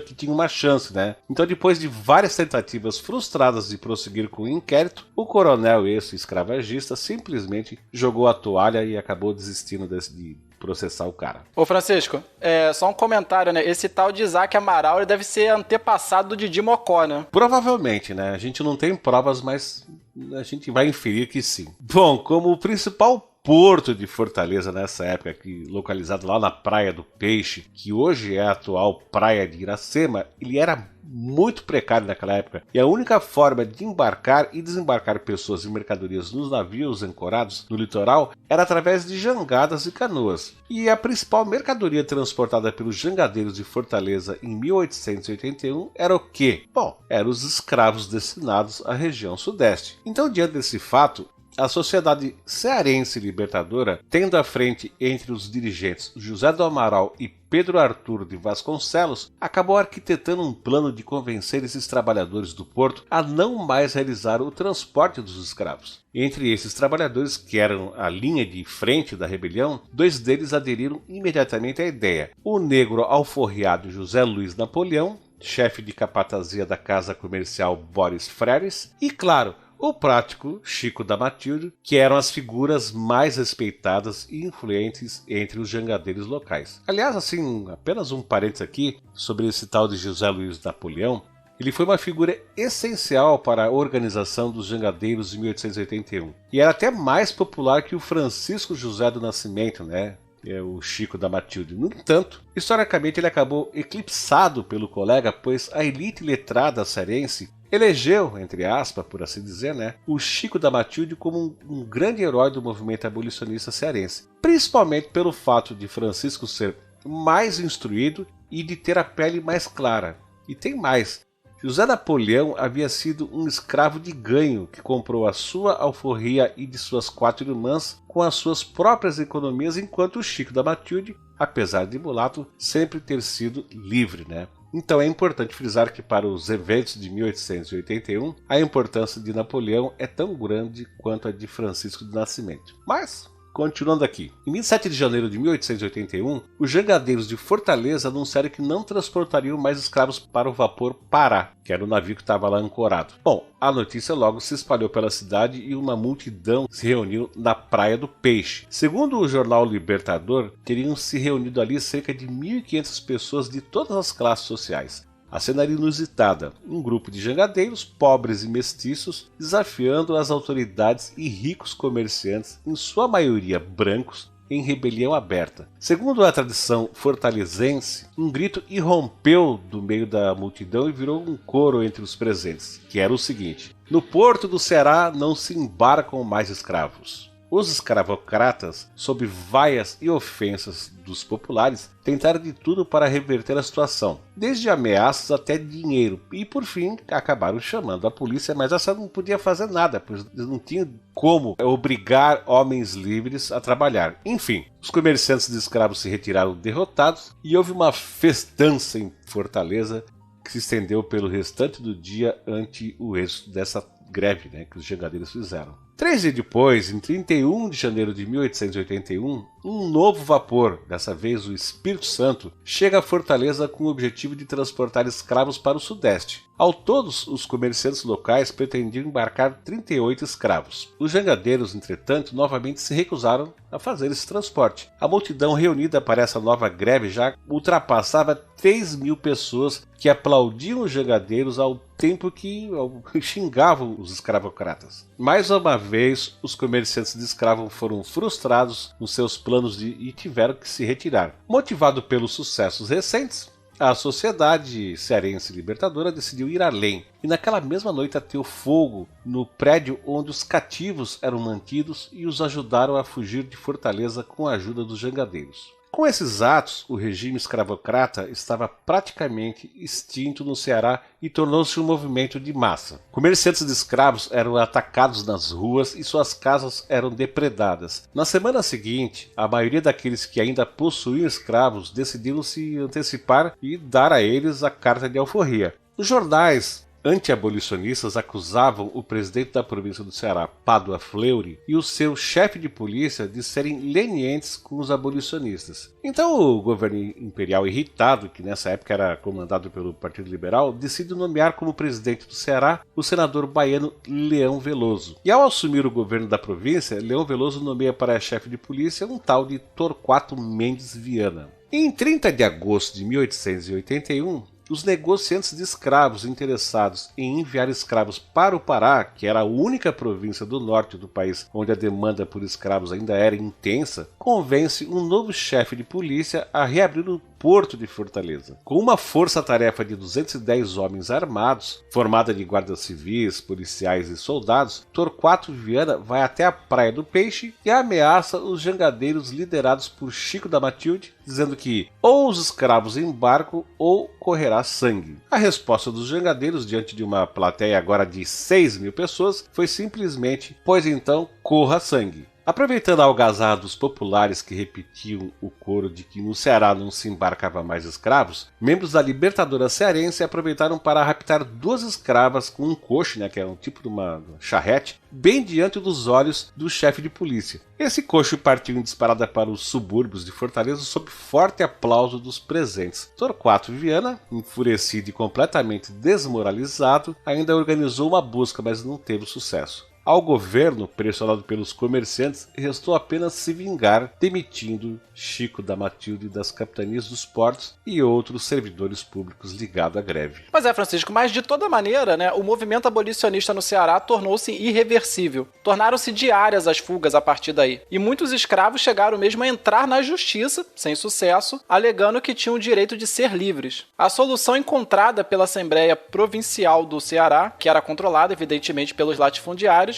que tinha uma chance, né? Então, depois de várias tentativas frustradas de prosseguir com o inquérito, o coronel escravagista simplesmente jogou a toalha e acabou desistindo de processar o cara. Ô Francisco, só um comentário, né? Esse tal de Isaac Amaral ele deve ser antepassado do Didi Mocó, né? Provavelmente, né? A gente não tem provas, mas a gente vai inferir que sim. Bom, como o principal porto de Fortaleza nessa época, localizado lá na Praia do Peixe, que hoje é a atual Praia de Iracema, ele era muito precário naquela época, e a única forma de embarcar e desembarcar pessoas e mercadorias nos navios ancorados no litoral era através de jangadas e canoas. E a principal mercadoria transportada pelos jangadeiros de Fortaleza em 1881 era o quê? Bom, eram os escravos destinados à região sudeste. Então, diante desse fato, a Sociedade Cearense Libertadora, tendo à frente entre os dirigentes José do Amaral e Pedro Arthur de Vasconcelos, acabou arquitetando um plano de convencer esses trabalhadores do porto a não mais realizar o transporte dos escravos. Entre esses trabalhadores, que eram a linha de frente da rebelião, 2 deles aderiram imediatamente à ideia: o negro alforriado José Luiz Napoleão, chefe de capatazia da Casa Comercial Boris Freires, e, claro, o prático Chico da Matilde, que eram as figuras mais respeitadas e influentes entre os jangadeiros locais. Aliás, assim, apenas um parênteses aqui sobre esse tal de José Luiz Napoleão. Ele foi uma figura essencial para a organização dos jangadeiros em 1881. E era até mais popular que o Francisco José do Nascimento, né? É o Chico da Matilde. No entanto, historicamente ele acabou eclipsado pelo colega, pois a elite letrada cearense elegeu, entre aspas, por assim dizer, né, o Chico da Matilde como um grande herói do movimento abolicionista cearense, principalmente pelo fato de Francisco ser mais instruído e de ter a pele mais clara. E tem mais. José Napoleão havia sido um escravo de ganho que comprou a sua alforria e de suas 4 irmãs com as suas próprias economias, enquanto o Chico da Matilde, apesar de mulato, sempre ter sido livre, né? Então é importante frisar que para os eventos de 1881, a importância de Napoleão é tão grande quanto a de Francisco do Nascimento. Mas, Continuando aqui, em 27 de janeiro de 1881, os jangadeiros de Fortaleza anunciaram que não transportariam mais escravos para o vapor Pará, que era o navio que estava lá ancorado. Bom, a notícia logo se espalhou pela cidade e uma multidão se reuniu na Praia do Peixe. Segundo o jornal Libertador, teriam se reunido ali cerca de 1.500 pessoas de todas as classes sociais. A cena era inusitada, um grupo de jangadeiros, pobres e mestiços, desafiando as autoridades e ricos comerciantes, em sua maioria brancos, em rebelião aberta. Segundo a tradição fortalezense, um grito irrompeu do meio da multidão e virou um coro entre os presentes, que era o seguinte: "No porto do Ceará não se embarcam mais escravos." Os escravocratas, sob vaias e ofensas dos populares, tentaram de tudo para reverter a situação, desde ameaças até dinheiro, e por fim acabaram chamando a polícia, mas essa não podia fazer nada, pois não tinha como obrigar homens livres a trabalhar. Enfim, os comerciantes de escravos se retiraram derrotados e houve uma festança em Fortaleza que se estendeu pelo restante do dia ante o êxito dessa greve, que os jangadeiros fizeram. 3 dias depois, em 31 de janeiro de 1881, um novo vapor, dessa vez o Espírito Santo, chega a Fortaleza com o objetivo de transportar escravos para o Sudeste. Ao todo, os comerciantes locais pretendiam embarcar 38 escravos. Os jangadeiros, entretanto, novamente se recusaram a fazer esse transporte. A multidão reunida para essa nova greve já ultrapassava 3.000 pessoas que aplaudiam os jangadeiros ao tempo que xingavam os escravocratas. Mais uma vez, os comerciantes de escravos foram frustrados nos seus planos e tiveram que se retirar. Motivado pelos sucessos recentes, a Sociedade Cearense Libertadora decidiu ir além e naquela mesma noite ateu fogo no prédio onde os cativos eram mantidos e os ajudaram a fugir de Fortaleza com a ajuda dos jangadeiros. Com esses atos, o regime escravocrata estava praticamente extinto no Ceará e tornou-se um movimento de massa. Comerciantes de escravos eram atacados nas ruas e suas casas eram depredadas. Na semana seguinte, a maioria daqueles que ainda possuíam escravos decidiram se antecipar e dar a eles a carta de alforria. Os jornais anti-abolicionistas acusavam o presidente da província do Ceará, Pádua Fleury, e o seu chefe de polícia de serem lenientes com os abolicionistas. Então o governo imperial, irritado, que nessa época era comandado pelo Partido Liberal, decide nomear como presidente do Ceará o senador baiano Leão Veloso. E ao assumir o governo da província, Leão Veloso nomeia para chefe de polícia um tal de Torquato Mendes Viana. Em 30 de agosto de 1881, os negociantes de escravos interessados em enviar escravos para o Pará, que era a única província do norte do país onde a demanda por escravos ainda era intensa, convence um novo chefe de polícia a reabrir o porto de Fortaleza. Com uma força-tarefa de 210 homens armados, formada de guardas civis, policiais e soldados, Torquato Viana vai até a Praia do Peixe e ameaça os jangadeiros liderados por Chico da Matilde, dizendo que ou os escravos embarcam ou correrá sangue. A resposta dos jangadeiros, diante de uma plateia agora de 6.000 pessoas, foi simplesmente: pois então, corra sangue. Aproveitando a algazarra dos populares que repetiam o coro de que no Ceará não se embarcava mais escravos, membros da Libertadora Cearense aproveitaram para raptar 2 escravas com um coche, que é um tipo de uma charrete, bem diante dos olhos do chefe de polícia. Esse coche partiu em disparada para os subúrbios de Fortaleza sob forte aplauso dos presentes. Torquato Viana, enfurecido e completamente desmoralizado, ainda organizou uma busca, mas não teve sucesso. Ao governo, pressionado pelos comerciantes, restou apenas se vingar, demitindo Chico da Matilde das capitanias dos portos e outros servidores públicos ligados à greve. Pois é, Francisco, mas de toda maneira, o movimento abolicionista no Ceará tornou-se irreversível. Tornaram-se diárias as fugas a partir daí. E muitos escravos chegaram mesmo a entrar na justiça, sem sucesso, alegando que tinham o direito de ser livres. A solução encontrada pela Assembleia Provincial do Ceará, que era controlada, evidentemente, pelos latifundiários,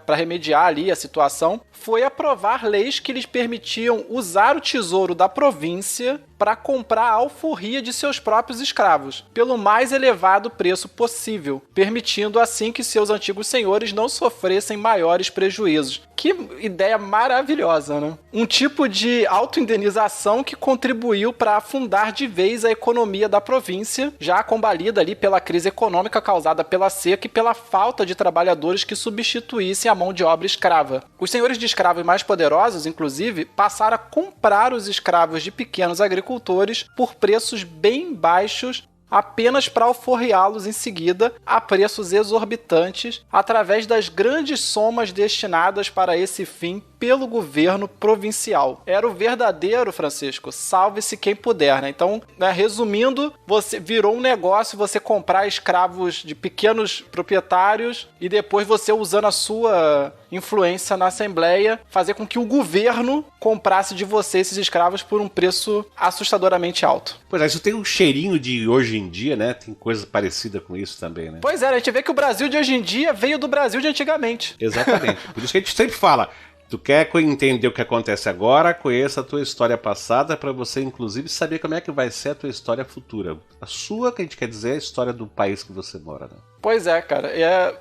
para remediar ali a situação, foi aprovar leis que lhes permitiam usar o tesouro da província para comprar a alforria de seus próprios escravos, pelo mais elevado preço possível, permitindo assim que seus antigos senhores não sofressem maiores prejuízos. Que ideia maravilhosa, né? Um tipo de autoindenização que contribuiu para afundar de vez a economia da província, já combalida ali pela crise econômica causada pela seca e pela falta de trabalhadores que substituíssem a mão de obra escrava. Os senhores de escravos mais poderosos, inclusive, passaram a comprar os escravos de pequenos agricultores por preços bem baixos, apenas para alforriá-los em seguida a preços exorbitantes, através das grandes somas destinadas para esse fim pelo governo provincial. Era o verdadeiro, Francisco, salve-se quem puder, né? Então, né, resumindo, virou um negócio você comprar escravos de pequenos proprietários e depois você, usando a sua influência na Assembleia, fazer com que o governo comprasse de você esses escravos por um preço assustadoramente alto. Pois é, isso tem um cheirinho de hoje em dia, né? Tem coisa parecida com isso também, né? Pois é, a gente vê que o Brasil de hoje em dia veio do Brasil de antigamente. Exatamente. Por isso que a gente sempre fala, tu quer entender o que acontece agora, conheça a tua história passada para você, inclusive, saber como é que vai ser a tua história futura. A sua, que a gente quer dizer, é a história do país que você mora, né? Pois é, cara.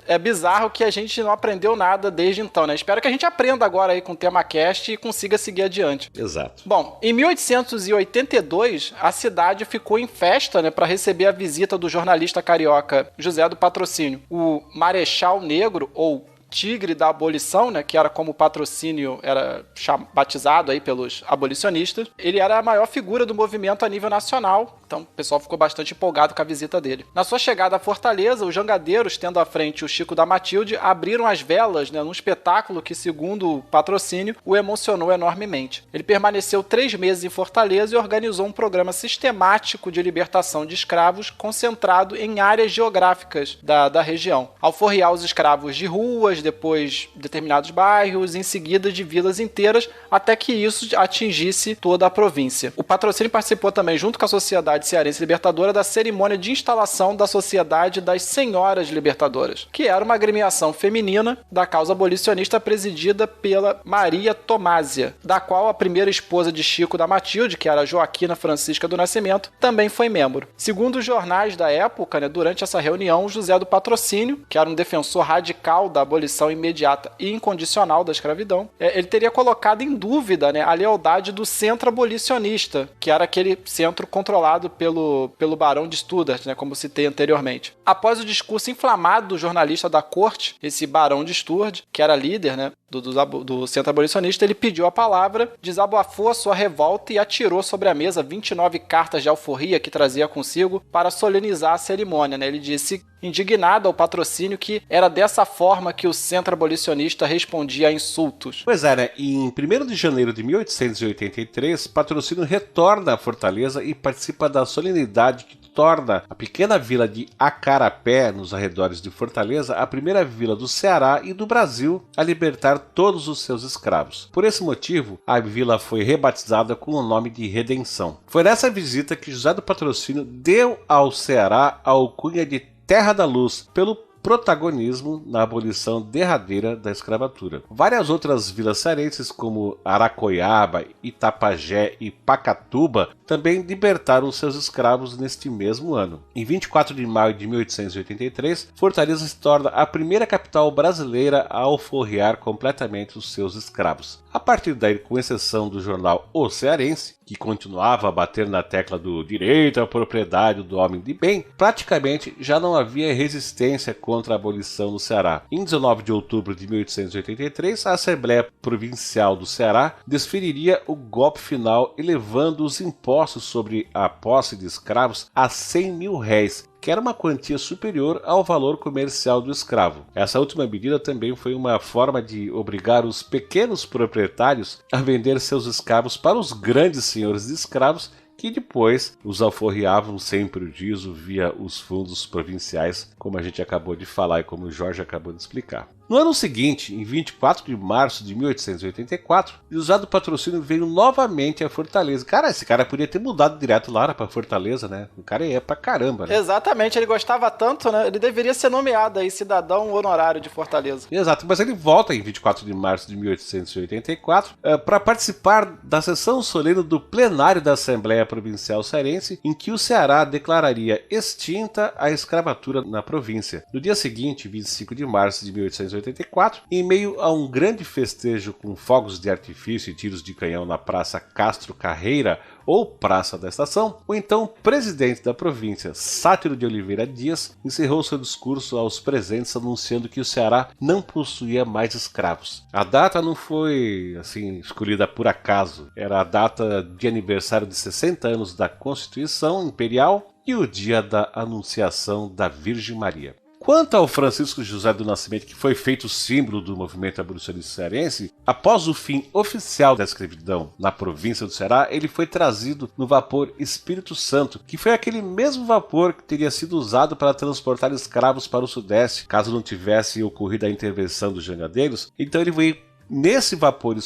É bizarro que a gente não aprendeu nada desde então, né? Espero que a gente aprenda agora aí com o TemaCast e consiga seguir adiante. Exato. Bom, em 1882, a cidade ficou em festa, né, para receber a visita do jornalista carioca José do Patrocínio. O Marechal Negro, ou Tigre da Abolição, né, que era como o Patrocínio era batizado aí pelos abolicionistas, ele era a maior figura do movimento a nível nacional, então o pessoal ficou bastante empolgado com a visita dele. Na sua chegada à Fortaleza, os jangadeiros, tendo à frente o Chico da Matilde, abriram as velas, né, num espetáculo que, segundo o Patrocínio, o emocionou enormemente. Ele permaneceu 3 meses em Fortaleza e organizou um programa sistemático de libertação de escravos concentrado em áreas geográficas da região. Alforriar os escravos de ruas, depois determinados bairros, em seguida de vilas inteiras, até que isso atingisse toda a província. O Patrocínio participou também, junto com a Sociedade Cearense Libertadora, da cerimônia de instalação da Sociedade das Senhoras Libertadoras, que era uma agremiação feminina da causa abolicionista presidida pela Maria Tomásia, da qual a primeira esposa de Chico da Matilde, que era Joaquina Francisca do Nascimento, também foi membro. Segundo os jornais da época, né, durante essa reunião, José do Patrocínio, que era um defensor radical da abolição imediata e incondicional da escravidão, ele teria colocado em dúvida, né, a lealdade do centro abolicionista, que era aquele centro controlado pelo barão de Studart, né, como citei anteriormente. Após o discurso inflamado do jornalista da corte, esse barão de Studart, que era líder, né, do centro abolicionista, ele pediu a palavra, desabafou a sua revolta e atirou sobre a mesa 29 cartas de alforria que trazia consigo para solenizar a cerimônia, né? Ele disse, indignado ao Patrocínio, que era dessa forma que o centro abolicionista respondia a insultos. Pois é, né? Em 1º de janeiro de 1883, Patrocínio retorna à Fortaleza e participa da solenidade que torna a pequena vila de Acarapé, nos arredores de Fortaleza, a primeira vila do Ceará e do Brasil a libertar todos os seus escravos. Por esse motivo, a vila foi rebatizada com o nome de Redenção. Foi nessa visita que José do Patrocínio deu ao Ceará a alcunha de Terra da Luz, pelo protagonismo na abolição derradeira da escravatura. Várias outras vilas cearenses, como Aracoiaba, Itapajé e Pacatuba, também libertaram seus escravos neste mesmo ano. Em 24 de maio de 1883, Fortaleza se torna a primeira capital brasileira a alforriar completamente os seus escravos. A partir daí, com exceção do jornal O Cearense, que continuava a bater na tecla do direito à propriedade do homem de bem, praticamente já não havia resistência contra a abolição no Ceará. Em 19 de outubro de 1883, a Assembleia Provincial do Ceará desferiria o golpe final, elevando os impostos sobre a posse de escravos a 100 mil réis, que era uma quantia superior ao valor comercial do escravo. Essa última medida também foi uma forma de obrigar os pequenos proprietários a vender seus escravos para os grandes senhores de escravos, que depois os alforriavam sem prejuízo via os fundos provinciais, como a gente acabou de falar e como o Jorge acabou de explicar. No ano seguinte, em 24 de março de 1884, José do Patrocínio veio novamente a Fortaleza. Cara, esse cara podia ter mudado direto lá pra Fortaleza, né? O cara ia pra caramba, né? Exatamente, ele gostava tanto, né? Ele deveria ser nomeado aí cidadão honorário de Fortaleza. Exato, mas ele volta em 24 de março de 1884 para participar da sessão solene do plenário da Assembleia Provincial Cearense, em que o Ceará declararia extinta a escravatura na província. No dia seguinte, 25 de março de 1884, em meio a um grande festejo com fogos de artifício e tiros de canhão na Praça Castro Carreira, ou Praça da Estação, o então presidente da província, Sátiro de Oliveira Dias, encerrou seu discurso aos presentes anunciando que o Ceará não possuía mais escravos. A data não foi, escolhida por acaso. Era a data de aniversário de 60 anos da Constituição Imperial e o dia da Anunciação da Virgem Maria. Quanto ao Francisco José do Nascimento, que foi feito símbolo do movimento abolicionista cearense, após o fim oficial da escravidão na província do Ceará, ele foi trazido no vapor Espírito Santo, que foi aquele mesmo vapor que teria sido usado para transportar escravos para o Sudeste, caso não tivesse ocorrido a intervenção dos jangadeiros. Então ele veio nesse vapor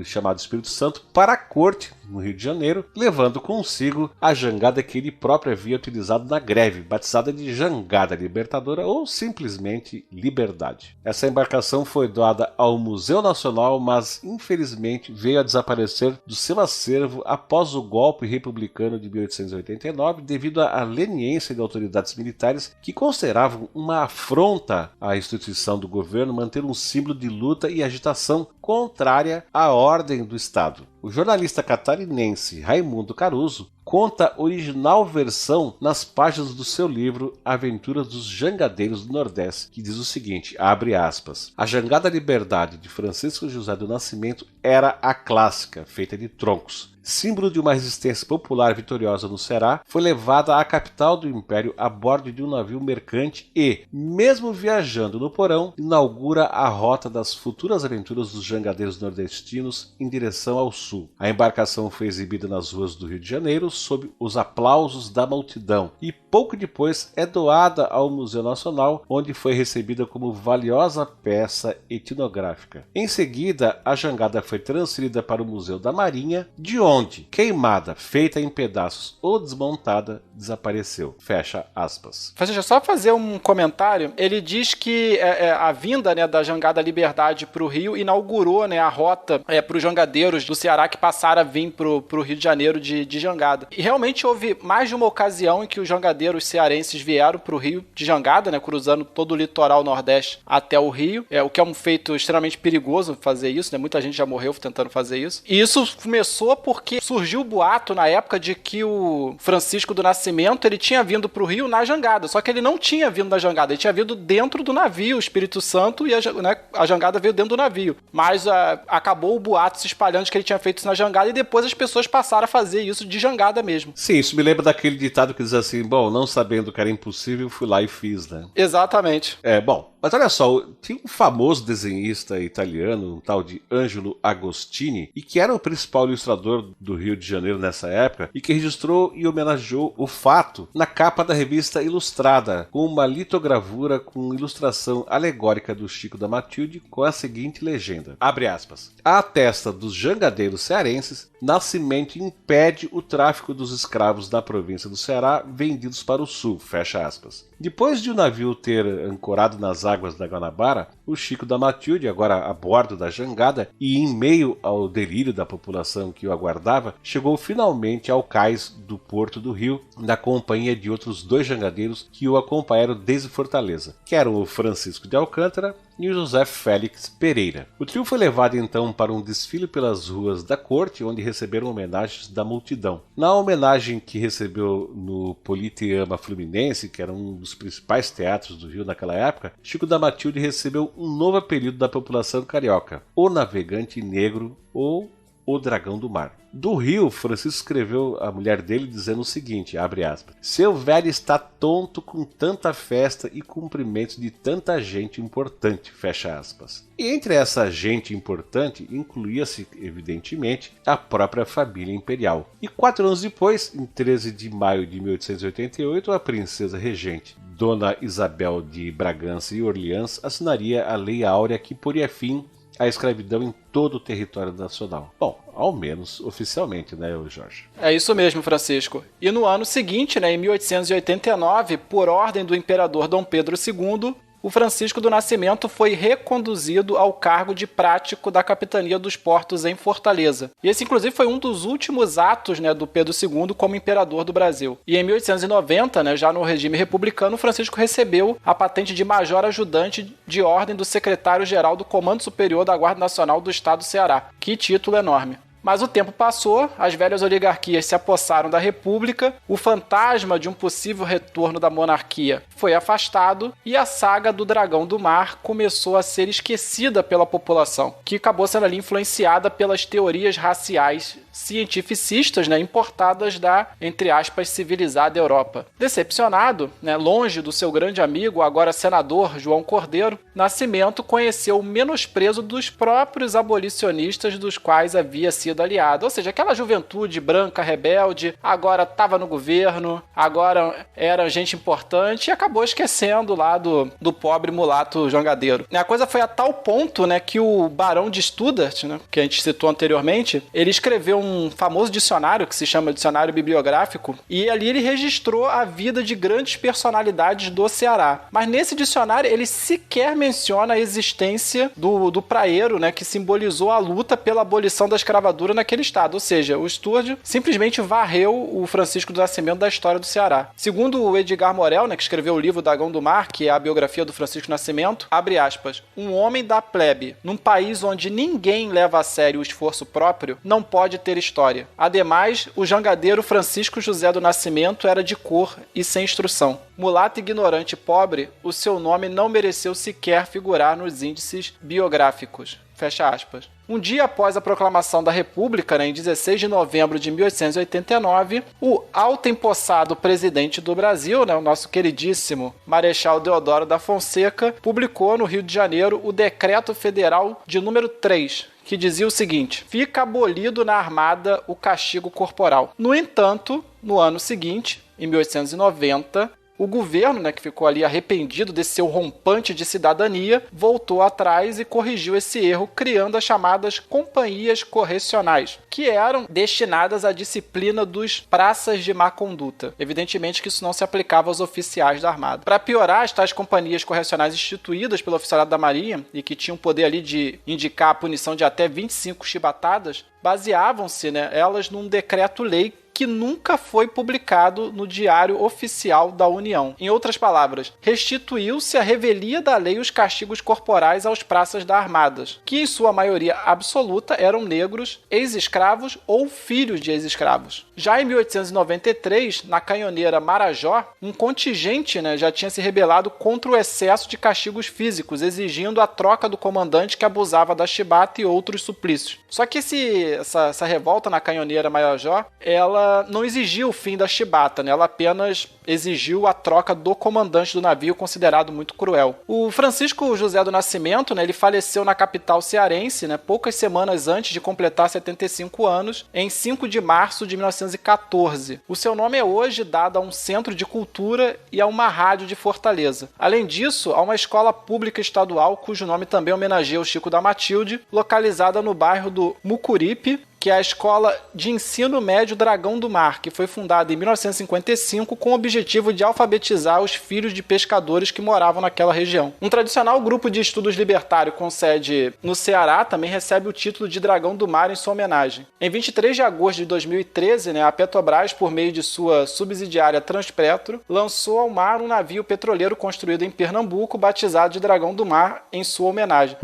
chamado Espírito Santo para a corte, no Rio de Janeiro, levando consigo a jangada que ele próprio havia utilizado na greve, batizada de Jangada Libertadora ou simplesmente Liberdade. Essa embarcação foi doada ao Museu Nacional, mas infelizmente veio a desaparecer do seu acervo após o golpe republicano de 1889, devido à leniência de autoridades militares que consideravam uma afronta à instituição do governo manter um símbolo de luta e agitação contrária à ordem do Estado. O jornalista catarinense Raimundo Caruso conta a original versão nas páginas do seu livro Aventuras dos Jangadeiros do Nordeste, que diz o seguinte, abre aspas, a Jangada Liberdade de Francisco José do Nascimento era a clássica, feita de troncos. Símbolo de uma resistência popular vitoriosa no Ceará, foi levada à capital do Império a bordo de um navio mercante e, mesmo viajando no porão, inaugura a rota das futuras aventuras dos jangadeiros nordestinos em direção ao sul. A embarcação foi exibida nas ruas do Rio de Janeiro sob os aplausos da multidão e pouco depois é doada ao Museu Nacional, onde foi recebida como valiosa peça etnográfica. Em seguida, a jangada foi transferida para o Museu da Marinha, de onde, queimada, feita em pedaços ou desmontada, desapareceu. Fecha aspas. Deixa eu só fazer um comentário. Ele diz que a vinda, né, da Jangada Liberdade para o Rio inaugurou, né, a rota para os jangadeiros do Ceará que passaram a vir para o Rio de Janeiro de jangada. E realmente houve mais de uma ocasião em que os jangadeiros cearenses vieram para o Rio de jangada, né, cruzando todo o litoral nordeste até o Rio, o que é um feito extremamente perigoso fazer isso, né? Muita gente já morreu tentando fazer isso. E isso começou porque surgiu o boato na época de que o Francisco do Nascimento ele tinha vindo para o Rio na jangada, só que ele não tinha vindo da jangada, ele tinha vindo dentro do navio, o Espírito Santo, e a jangada veio dentro do navio. Mas acabou o boato se espalhando de que ele tinha feito isso na jangada e depois as pessoas passaram a fazer isso de jangada mesmo. Sim, isso me lembra daquele ditado que diz assim, bom, não sabendo que era impossível, fui lá e fiz, né? Exatamente. Bom, mas olha só, tinha um famoso desenhista italiano, um tal de Angelo Agostini, e que era o principal ilustrador do Rio de Janeiro nessa época, e que registrou e homenageou o fato na capa da revista Ilustrada, com uma litogravura com ilustração alegórica do Chico da Matilde, com a seguinte legenda, abre aspas, à testa dos jangadeiros cearenses, Nascimento impede o tráfico dos escravos da província do Ceará vendidos para o sul, fecha aspas. Depois de o navio ter ancorado nas águas da Guanabara, o Chico da Matilde, agora a bordo da jangada e em meio ao delírio da população que o aguardava, chegou finalmente ao cais do Porto do Rio, na companhia de outros 2 jangadeiros que o acompanharam desde Fortaleza, que eram o Francisco de Alcântara e o José Félix Pereira. O trio foi levado então para um desfile pelas ruas da corte, onde receberam homenagens da multidão. Na homenagem que recebeu no Politeama Fluminense, que era um dos principais teatros do Rio naquela época, Chico da Matilde recebeu um novo apelido da população carioca, o Navegante Negro ou o Dragão do Mar. Do Rio, Francisco escreveu a mulher dele dizendo o seguinte, abre aspas, seu velho está tonto com tanta festa e cumprimentos de tanta gente importante, fecha aspas. E entre essa gente importante, incluía-se, evidentemente, a própria família imperial. E 4 anos depois, em 13 de maio de 1888, a princesa regente Dona Isabel de Bragança e Orleans assinaria a Lei Áurea que poria fim à escravidão em todo o território nacional. Bom, ao menos oficialmente, né, Jorge? É isso mesmo, Francisco. E no ano seguinte, em 1889, por ordem do imperador Dom Pedro II, o Francisco do Nascimento foi reconduzido ao cargo de prático da capitania dos portos em Fortaleza. E esse, inclusive, foi um dos últimos atos do Pedro II como imperador do Brasil. E em 1890, já no regime republicano, o Francisco recebeu a patente de major ajudante de ordem do secretário-geral do Comando Superior da Guarda Nacional do Estado do Ceará. Que título enorme! Mas o tempo passou, as velhas oligarquias se apossaram da República, o fantasma de um possível retorno da monarquia foi afastado e a saga do Dragão do Mar começou a ser esquecida pela população, que acabou sendo ali influenciada pelas teorias raciais cientificistas importadas da, entre aspas, civilizada Europa. Decepcionado, longe do seu grande amigo, agora senador João Cordeiro, Nascimento conheceu o menosprezo dos próprios abolicionistas dos quais havia sido aliado. Ou seja, aquela juventude branca rebelde, agora estava no governo, agora era gente importante e acabou esquecendo lá do pobre mulato jangadeiro. A coisa foi a tal ponto que o Barão de Studart, que a gente citou anteriormente, ele escreveu um famoso dicionário que se chama Dicionário Bibliográfico e ali ele registrou a vida de grandes personalidades do Ceará. Mas nesse dicionário ele sequer menciona a existência do praeiro, que simbolizou a luta pela abolição da escravatura naquele estado. Ou seja, o Sturgeon simplesmente varreu o Francisco do Nascimento da história do Ceará. Segundo o Edgar Morel, que escreveu o livro Dragão do Mar, que é a biografia do Francisco do Nascimento, abre aspas, um homem da plebe, num país onde ninguém leva a sério o esforço próprio, não pode ter história. Ademais, o jangadeiro Francisco José do Nascimento era de cor e sem instrução. Mulato ignorante e pobre, o seu nome não mereceu sequer figurar nos índices biográficos. Fecha aspas. Um dia após a proclamação da República, em 16 de novembro de 1889, o alto-empossado presidente do Brasil, o nosso queridíssimo Marechal Deodoro da Fonseca, publicou no Rio de Janeiro o Decreto Federal de número 3, que dizia o seguinte: fica abolido na armada o castigo corporal. No entanto, no ano seguinte, em 1890, o governo, que ficou ali arrependido desse seu rompante de cidadania, voltou atrás e corrigiu esse erro, criando as chamadas companhias correcionais, que eram destinadas à disciplina dos praças de má conduta. Evidentemente que isso não se aplicava aos oficiais da Armada. Para piorar, as tais companhias correcionais instituídas pelo oficialado da Marinha, e que tinham o poder ali de indicar a punição de até 25 chibatadas, baseavam-se, elas num decreto-lei que nunca foi publicado no Diário Oficial da União. Em outras palavras, restituiu-se à revelia da lei os castigos corporais aos praças da Armadas, que em sua maioria absoluta eram negros, ex-escravos ou filhos de ex-escravos. Já em 1893, na canhoneira Marajó, um contingente já tinha se rebelado contra o excesso de castigos físicos, exigindo a troca do comandante que abusava da chibata e outros suplícios. Só que essa revolta na canhoneira Marajó, ela não exigiu o fim da chibata, ela apenas exigiu a troca do comandante do navio, considerado muito cruel. O Francisco José do Nascimento, ele faleceu na capital cearense, poucas semanas antes de completar 75 anos, em 5 de março de 1914. O seu nome é hoje dado a um centro de cultura e a uma rádio de Fortaleza. Além disso, há uma escola pública estadual, cujo nome também homenageia o Chico da Matilde, localizada no bairro do Mucuripe, que é a Escola de Ensino Médio Dragão do Mar, que foi fundada em 1955 com o objetivo de alfabetizar os filhos de pescadores que moravam naquela região. Um tradicional grupo de estudos libertário com sede no Ceará também recebe o título de Dragão do Mar em sua homenagem. Em 23 de agosto de 2013, a Petrobras, por meio de sua subsidiária Transpetro, lançou ao mar um navio petroleiro construído em Pernambuco, batizado de Dragão do Mar em sua homenagem.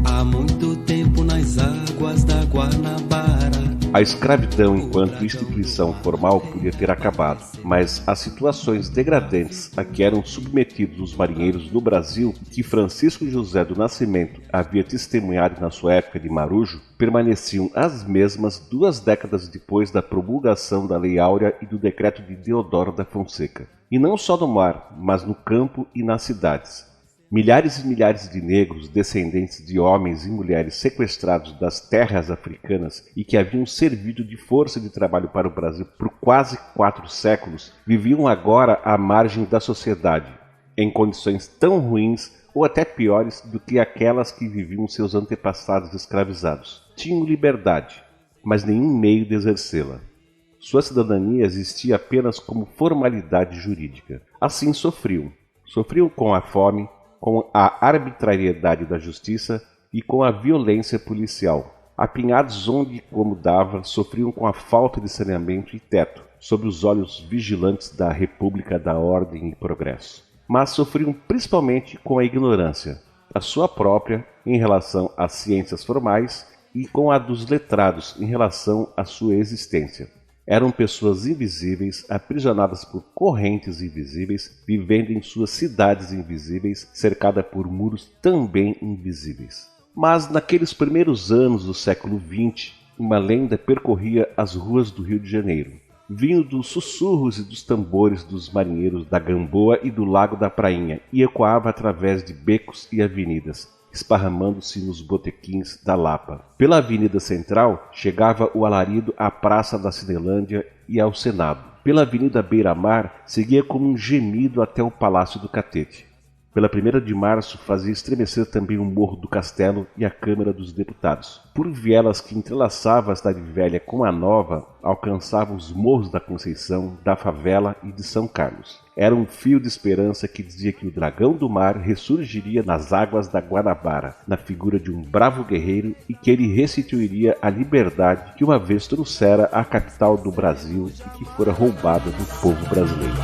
Há muito tempo nas águas da Guanabara. A escravidão enquanto instituição formal podia ter acabado, mas as situações degradantes a que eram submetidos os marinheiros no Brasil, que Francisco José do Nascimento havia testemunhado na sua época de marujo, permaneciam as mesmas 2 décadas depois da promulgação da Lei Áurea e do decreto de Deodoro da Fonseca. E não só no mar, mas no campo e nas cidades. Milhares e milhares de negros, descendentes de homens e mulheres sequestrados das terras africanas e que haviam servido de força de trabalho para o Brasil por quase 4 séculos, viviam agora à margem da sociedade, em condições tão ruins ou até piores do que aquelas que viviam seus antepassados escravizados. Tinham liberdade, mas nenhum meio de exercê-la. Sua cidadania existia apenas como formalidade jurídica. Assim sofriam. Sofriam com a fome, com a arbitrariedade da justiça e com a violência policial. Apinhados onde e como dava, sofriam com a falta de saneamento e teto, sob os olhos vigilantes da República da Ordem e Progresso. Mas sofriam principalmente com a ignorância, a sua própria em relação às ciências formais e com a dos letrados em relação à sua existência. Eram pessoas invisíveis, aprisionadas por correntes invisíveis, vivendo em suas cidades invisíveis, cercadas por muros também invisíveis. Mas naqueles primeiros anos do século XX, uma lenda percorria as ruas do Rio de Janeiro, vindo dos sussurros e dos tambores dos marinheiros da Gamboa e do Lago da Prainha, e ecoava através de becos e avenidas, esparramando-se nos botequins da Lapa. Pela Avenida Central, chegava o alarido à Praça da Cinelândia e ao Senado. Pela Avenida Beira-Mar, seguia como um gemido até o Palácio do Catete. Pela 1ª de Março, fazia estremecer também o Morro do Castelo e a Câmara dos Deputados. Por vielas que entrelaçavam a Cidade Velha com a Nova, alcançavam os morros da Conceição, da Favela e de São Carlos. Era um fio de esperança que dizia que o dragão do mar ressurgiria nas águas da Guanabara, na figura de um bravo guerreiro, e que ele restituiria a liberdade que uma vez trouxera à capital do Brasil e que fora roubada do povo brasileiro.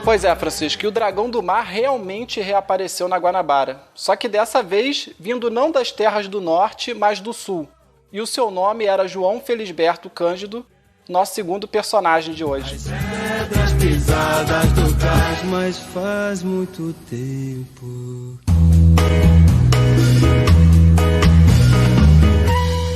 Pois é, Francisco, e o dragão do mar realmente reapareceu na Guanabara. Só que dessa vez, vindo não das terras do norte, mas do sul. E o seu nome era João Felisberto Cândido, nosso segundo personagem de hoje. As pedras pisadas do cais, mas faz muito tempo.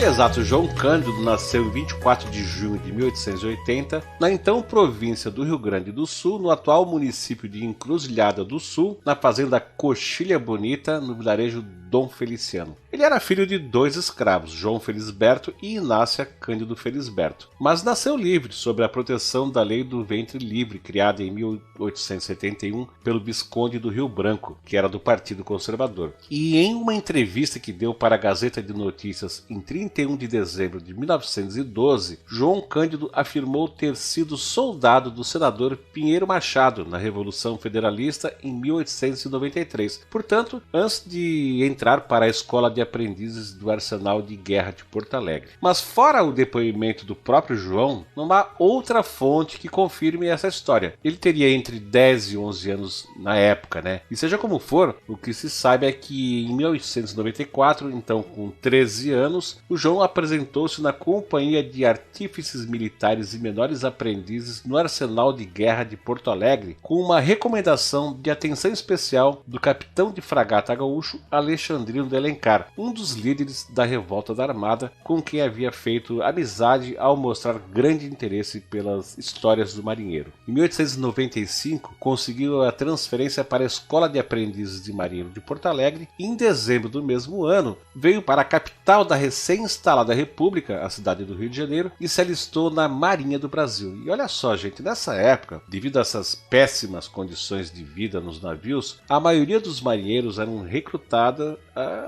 Exato, João Cândido nasceu em 24 de junho de 1880, na então província do Rio Grande do Sul, no atual município de Encruzilhada do Sul, na fazenda Coxilha Bonita, no vilarejo Dom Feliciano. Ele era filho de 2 escravos, João Felisberto e Inácia Cândido Felisberto, mas nasceu livre sob a proteção da Lei do Ventre Livre, criada em 1871 pelo Visconde do Rio Branco, que era do Partido Conservador. E em uma entrevista que deu para a Gazeta de Notícias em 31 de dezembro de 1912, João Cândido afirmou ter sido soldado do senador Pinheiro Machado na Revolução Federalista em 1893. Portanto, antes de entrar para a Escola de Aprendizes do Arsenal de Guerra de Porto Alegre. Mas fora o depoimento do próprio João, não há outra fonte que confirme essa história. Ele teria entre 10 e 11 anos na época, né? E seja como for, o que se sabe é que em 1894, então com 13 anos, o João apresentou-se na Companhia de Artífices Militares e Menores Aprendizes no Arsenal de Guerra de Porto Alegre, com uma recomendação de atenção especial do capitão de fragata gaúcho Alexandrino de Alencar, um dos líderes da revolta da Armada, com quem havia feito amizade ao mostrar grande interesse pelas histórias do marinheiro. Em 1895, conseguiu a transferência para a Escola de Aprendizes de Marinheiro de Porto Alegre e em dezembro do mesmo ano veio para a capital da recém-instalada República, a cidade do Rio de Janeiro, e se alistou na Marinha do Brasil. E olha só, gente, nessa época, devido a essas péssimas condições de vida nos navios, a maioria dos marinheiros eram recrutados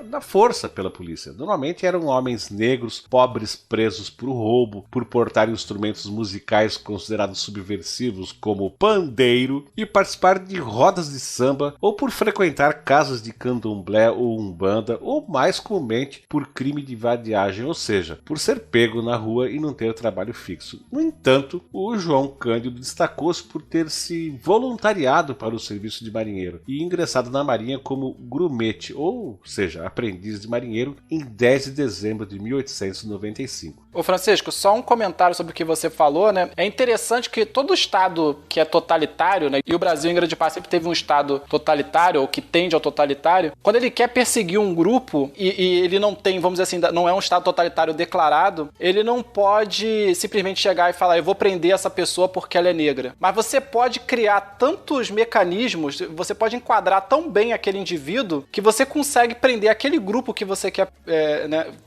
na força pela polícia. Normalmente eram homens negros, pobres, presos por roubo, por portar instrumentos musicais considerados subversivos como pandeiro e participar de rodas de samba, ou por frequentar casas de candomblé ou umbanda, ou mais comumente por crime de vadiagem, ou seja, por ser pego na rua e não ter trabalho fixo. No entanto, o João Cândido destacou-se por ter se voluntariado para o serviço de marinheiro e ingressado na marinha como grumete, ou seja, aprendiz de marinheiro em 10 de dezembro de 1895. Ô Francisco, só um comentário sobre o que você falou, né? É interessante que todo estado que é totalitário, né? E o Brasil, em grande parte, sempre teve um estado totalitário, ou que tende ao totalitário. Quando ele quer perseguir um grupo e ele não tem, vamos dizer assim, não é um estado totalitário declarado, ele não pode simplesmente chegar e falar, eu vou prender essa pessoa porque ela é negra. Mas você pode criar tantos mecanismos, você pode enquadrar tão bem aquele indivíduo que você consegue prender aquele grupo que você quer,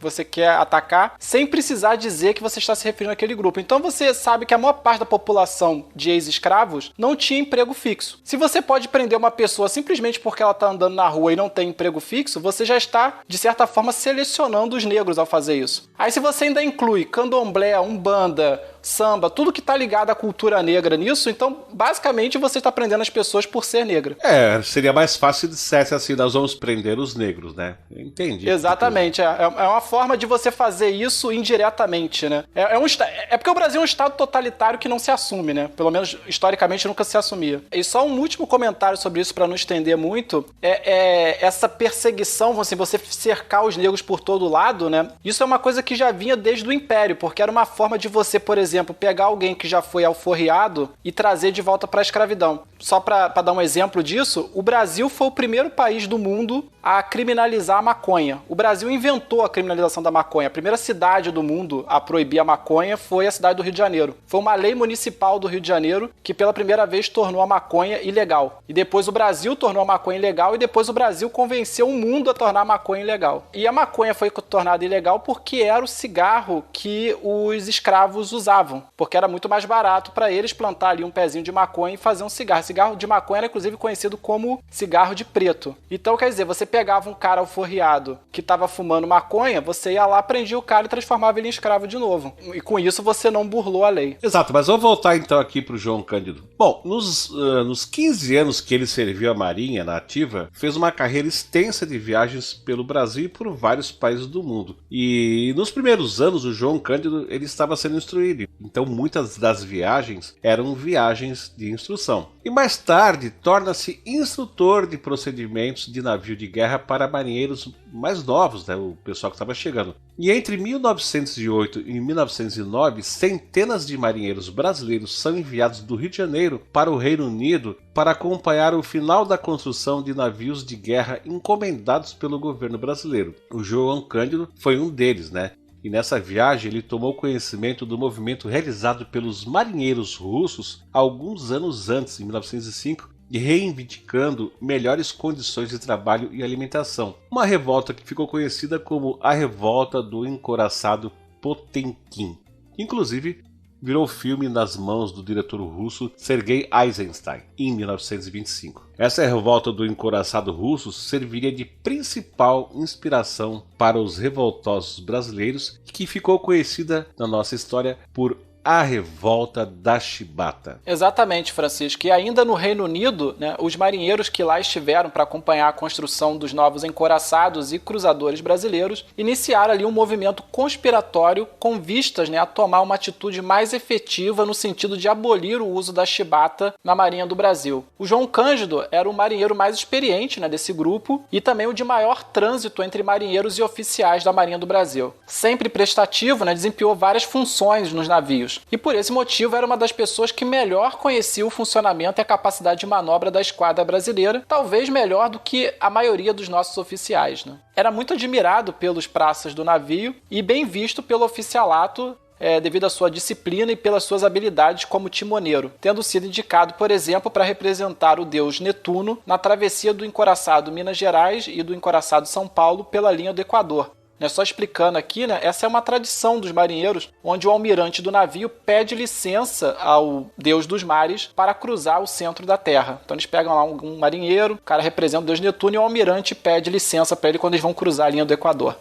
você quer atacar sem precisar dizer que você está se referindo àquele grupo. Então você sabe que a maior parte da população de ex-escravos não tinha emprego fixo. Se você pode prender uma pessoa simplesmente porque ela está andando na rua e não tem emprego fixo, você já está, de certa forma, selecionando os negros ao fazer isso. Aí se você ainda inclui candomblé, umbanda, samba, tudo que tá ligado à cultura negra nisso, então basicamente você está prendendo as pessoas por ser negra. Seria mais fácil se dissesse assim, nós vamos prender os negros, né? Eu entendi. Exatamente, é uma forma de você fazer isso indiretamente, né? É porque o Brasil é um estado totalitário que não se assume, né? Pelo menos historicamente nunca se assumia. E só um último comentário sobre isso para não estender muito, essa perseguição, assim, você cercar os negros por todo lado, né? Isso é uma coisa que já vinha desde o Império, porque era uma forma de você, por exemplo, pegar alguém que já foi alforriado e trazer de volta para a escravidão. Só para dar um exemplo disso, o Brasil foi o primeiro país do mundo a criminalizar a maconha. O Brasil inventou a criminalização da maconha. A primeira cidade do mundo a proibir a maconha foi a cidade do Rio de Janeiro. Foi uma lei municipal do Rio de Janeiro que pela primeira vez tornou a maconha ilegal. E depois o Brasil tornou a maconha ilegal e depois o Brasil convenceu o mundo a tornar a maconha ilegal. E a maconha foi tornada ilegal porque era o cigarro que os escravos usavam. Porque era muito mais barato para eles plantar ali um pezinho de maconha e fazer um cigarro. Cigarro de maconha era inclusive conhecido como cigarro de preto. Então, quer dizer, você pegava um cara alforriado que estava fumando maconha, você ia lá, prendia o cara e transformava ele em escravo de novo. E com isso você não burlou a lei. Exato, mas vamos voltar então aqui pro João Cândido. Bom, nos 15 anos que ele serviu a Marinha na ativa, fez uma carreira extensa de viagens pelo Brasil e por vários países do mundo. E nos primeiros anos o João Cândido ele estava sendo instruído. Então muitas das viagens eram viagens de instrução. E mais tarde torna-se instrutor de procedimentos de navio de guerra para marinheiros mais novos, né, o pessoal que estava chegando. E entre 1908 e 1909, centenas de marinheiros brasileiros são enviados do Rio de Janeiro para o Reino Unido para acompanhar o final da construção de navios de guerra encomendados pelo governo brasileiro. O João Cândido foi um deles, né? E nessa viagem ele tomou conhecimento do movimento realizado pelos marinheiros russos alguns anos antes, em 1905, e reivindicando melhores condições de trabalho e alimentação. Uma revolta que ficou conhecida como a Revolta do Encouraçado Potemkin. Inclusive, virou filme nas mãos do diretor russo Sergei Eisenstein, em 1925. Essa revolta do encouraçado russo serviria de principal inspiração para os revoltosos brasileiros, que ficou conhecida na nossa história por a Revolta da Chibata. Exatamente, Francisco. E ainda no Reino Unido, né, os marinheiros que lá estiveram para acompanhar a construção dos novos encouraçados e cruzadores brasileiros iniciaram ali um movimento conspiratório com vistas, né, a tomar uma atitude mais efetiva no sentido de abolir o uso da chibata na Marinha do Brasil. O João Cândido era o marinheiro mais experiente, né, desse grupo e também o de maior trânsito entre marinheiros e oficiais da Marinha do Brasil. Sempre prestativo, né, desempenhou várias funções nos navios. E por esse motivo era uma das pessoas que melhor conhecia o funcionamento e a capacidade de manobra da esquadra brasileira, talvez melhor do que a maioria dos nossos oficiais, né? Era muito admirado pelos praças do navio e bem visto pelo oficialato devido à sua disciplina e pelas suas habilidades como timoneiro, tendo sido indicado, por exemplo, para representar o deus Netuno na travessia do encouraçado Minas Gerais e do encouraçado São Paulo pela linha do Equador. Só explicando aqui, né, essa é uma tradição dos marinheiros, onde o almirante do navio pede licença ao deus dos mares para cruzar o centro da terra. Então eles pegam lá um marinheiro, o cara representa o deus Netuno e o almirante pede licença para ele quando eles vão cruzar a linha do Equador.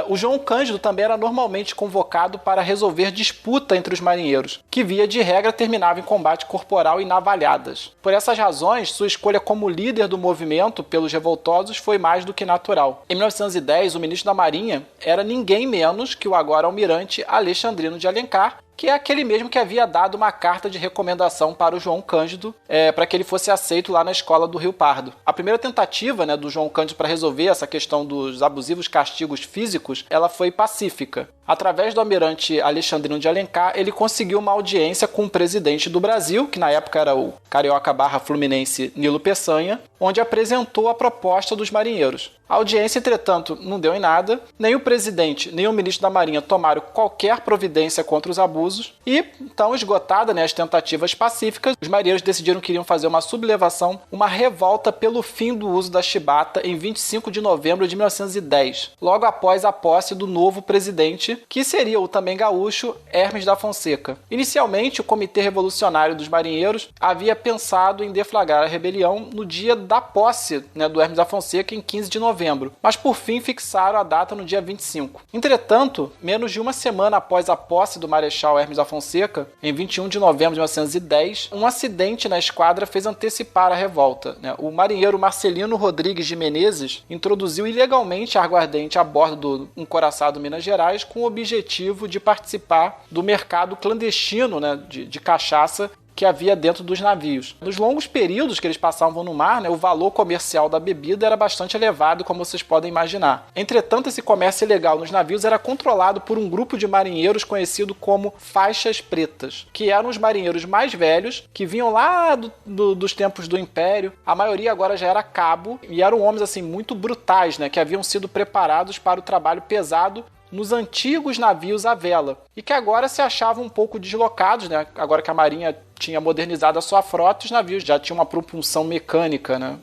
O João Cândido também era normalmente convocado para resolver disputa entre os marinheiros, que via de regra terminava em combate corporal e navalhadas. Por essas razões, sua escolha como líder do movimento pelos revoltosos foi mais do que natural. Em 1910, o ministro da Marinha era ninguém menos que o agora almirante Alexandrino de Alencar, que é aquele mesmo que havia dado uma carta de recomendação para o João Cândido, para que ele fosse aceito lá na escola do Rio Pardo. A primeira tentativa, né, do João Cândido para resolver essa questão dos abusivos castigos físicos, ela foi pacífica. Através do almirante Alexandrino de Alencar, ele conseguiu uma audiência com o presidente do Brasil, que na época era o carioca/fluminense Nilo Peçanha, onde apresentou a proposta dos marinheiros. A audiência, entretanto, não deu em nada, nem o presidente nem o ministro da Marinha tomaram qualquer providência contra os abusos e, então, esgotada, né, as tentativas pacíficas, os marinheiros decidiram que iriam fazer uma sublevação, uma revolta pelo fim do uso da chibata em 25 de novembro de 1910, logo após a posse do novo presidente, que seria o também gaúcho Hermes da Fonseca. Inicialmente, o Comitê Revolucionário dos Marinheiros havia pensado em deflagrar a rebelião no dia da posse, né, do Hermes da Fonseca, em 15 de novembro, mas por fim fixaram a data no dia 25. Entretanto, menos de uma semana após a posse do Marechal Hermes da Fonseca, em 21 de novembro de 1910, um acidente na esquadra fez antecipar a revolta, né? O marinheiro Marcelino Rodrigues de Menezes introduziu ilegalmente aguardente a bordo do encoraçado Minas Gerais com o objetivo de participar do mercado clandestino, né, de cachaça que havia dentro dos navios. Nos longos períodos que eles passavam no mar, né, o valor comercial da bebida era bastante elevado, como vocês podem imaginar. Entretanto, esse comércio ilegal nos navios era controlado por um grupo de marinheiros conhecido como faixas pretas, que eram os marinheiros mais velhos, que vinham lá dos tempos do Império. A maioria agora já era cabo e eram homens assim muito brutais, né, que haviam sido preparados para o trabalho pesado nos antigos navios à vela, e que agora se achavam um pouco deslocados, né? Agora que a Marinha tinha modernizado a sua frota, os navios já tinham uma propulsão mecânica, né?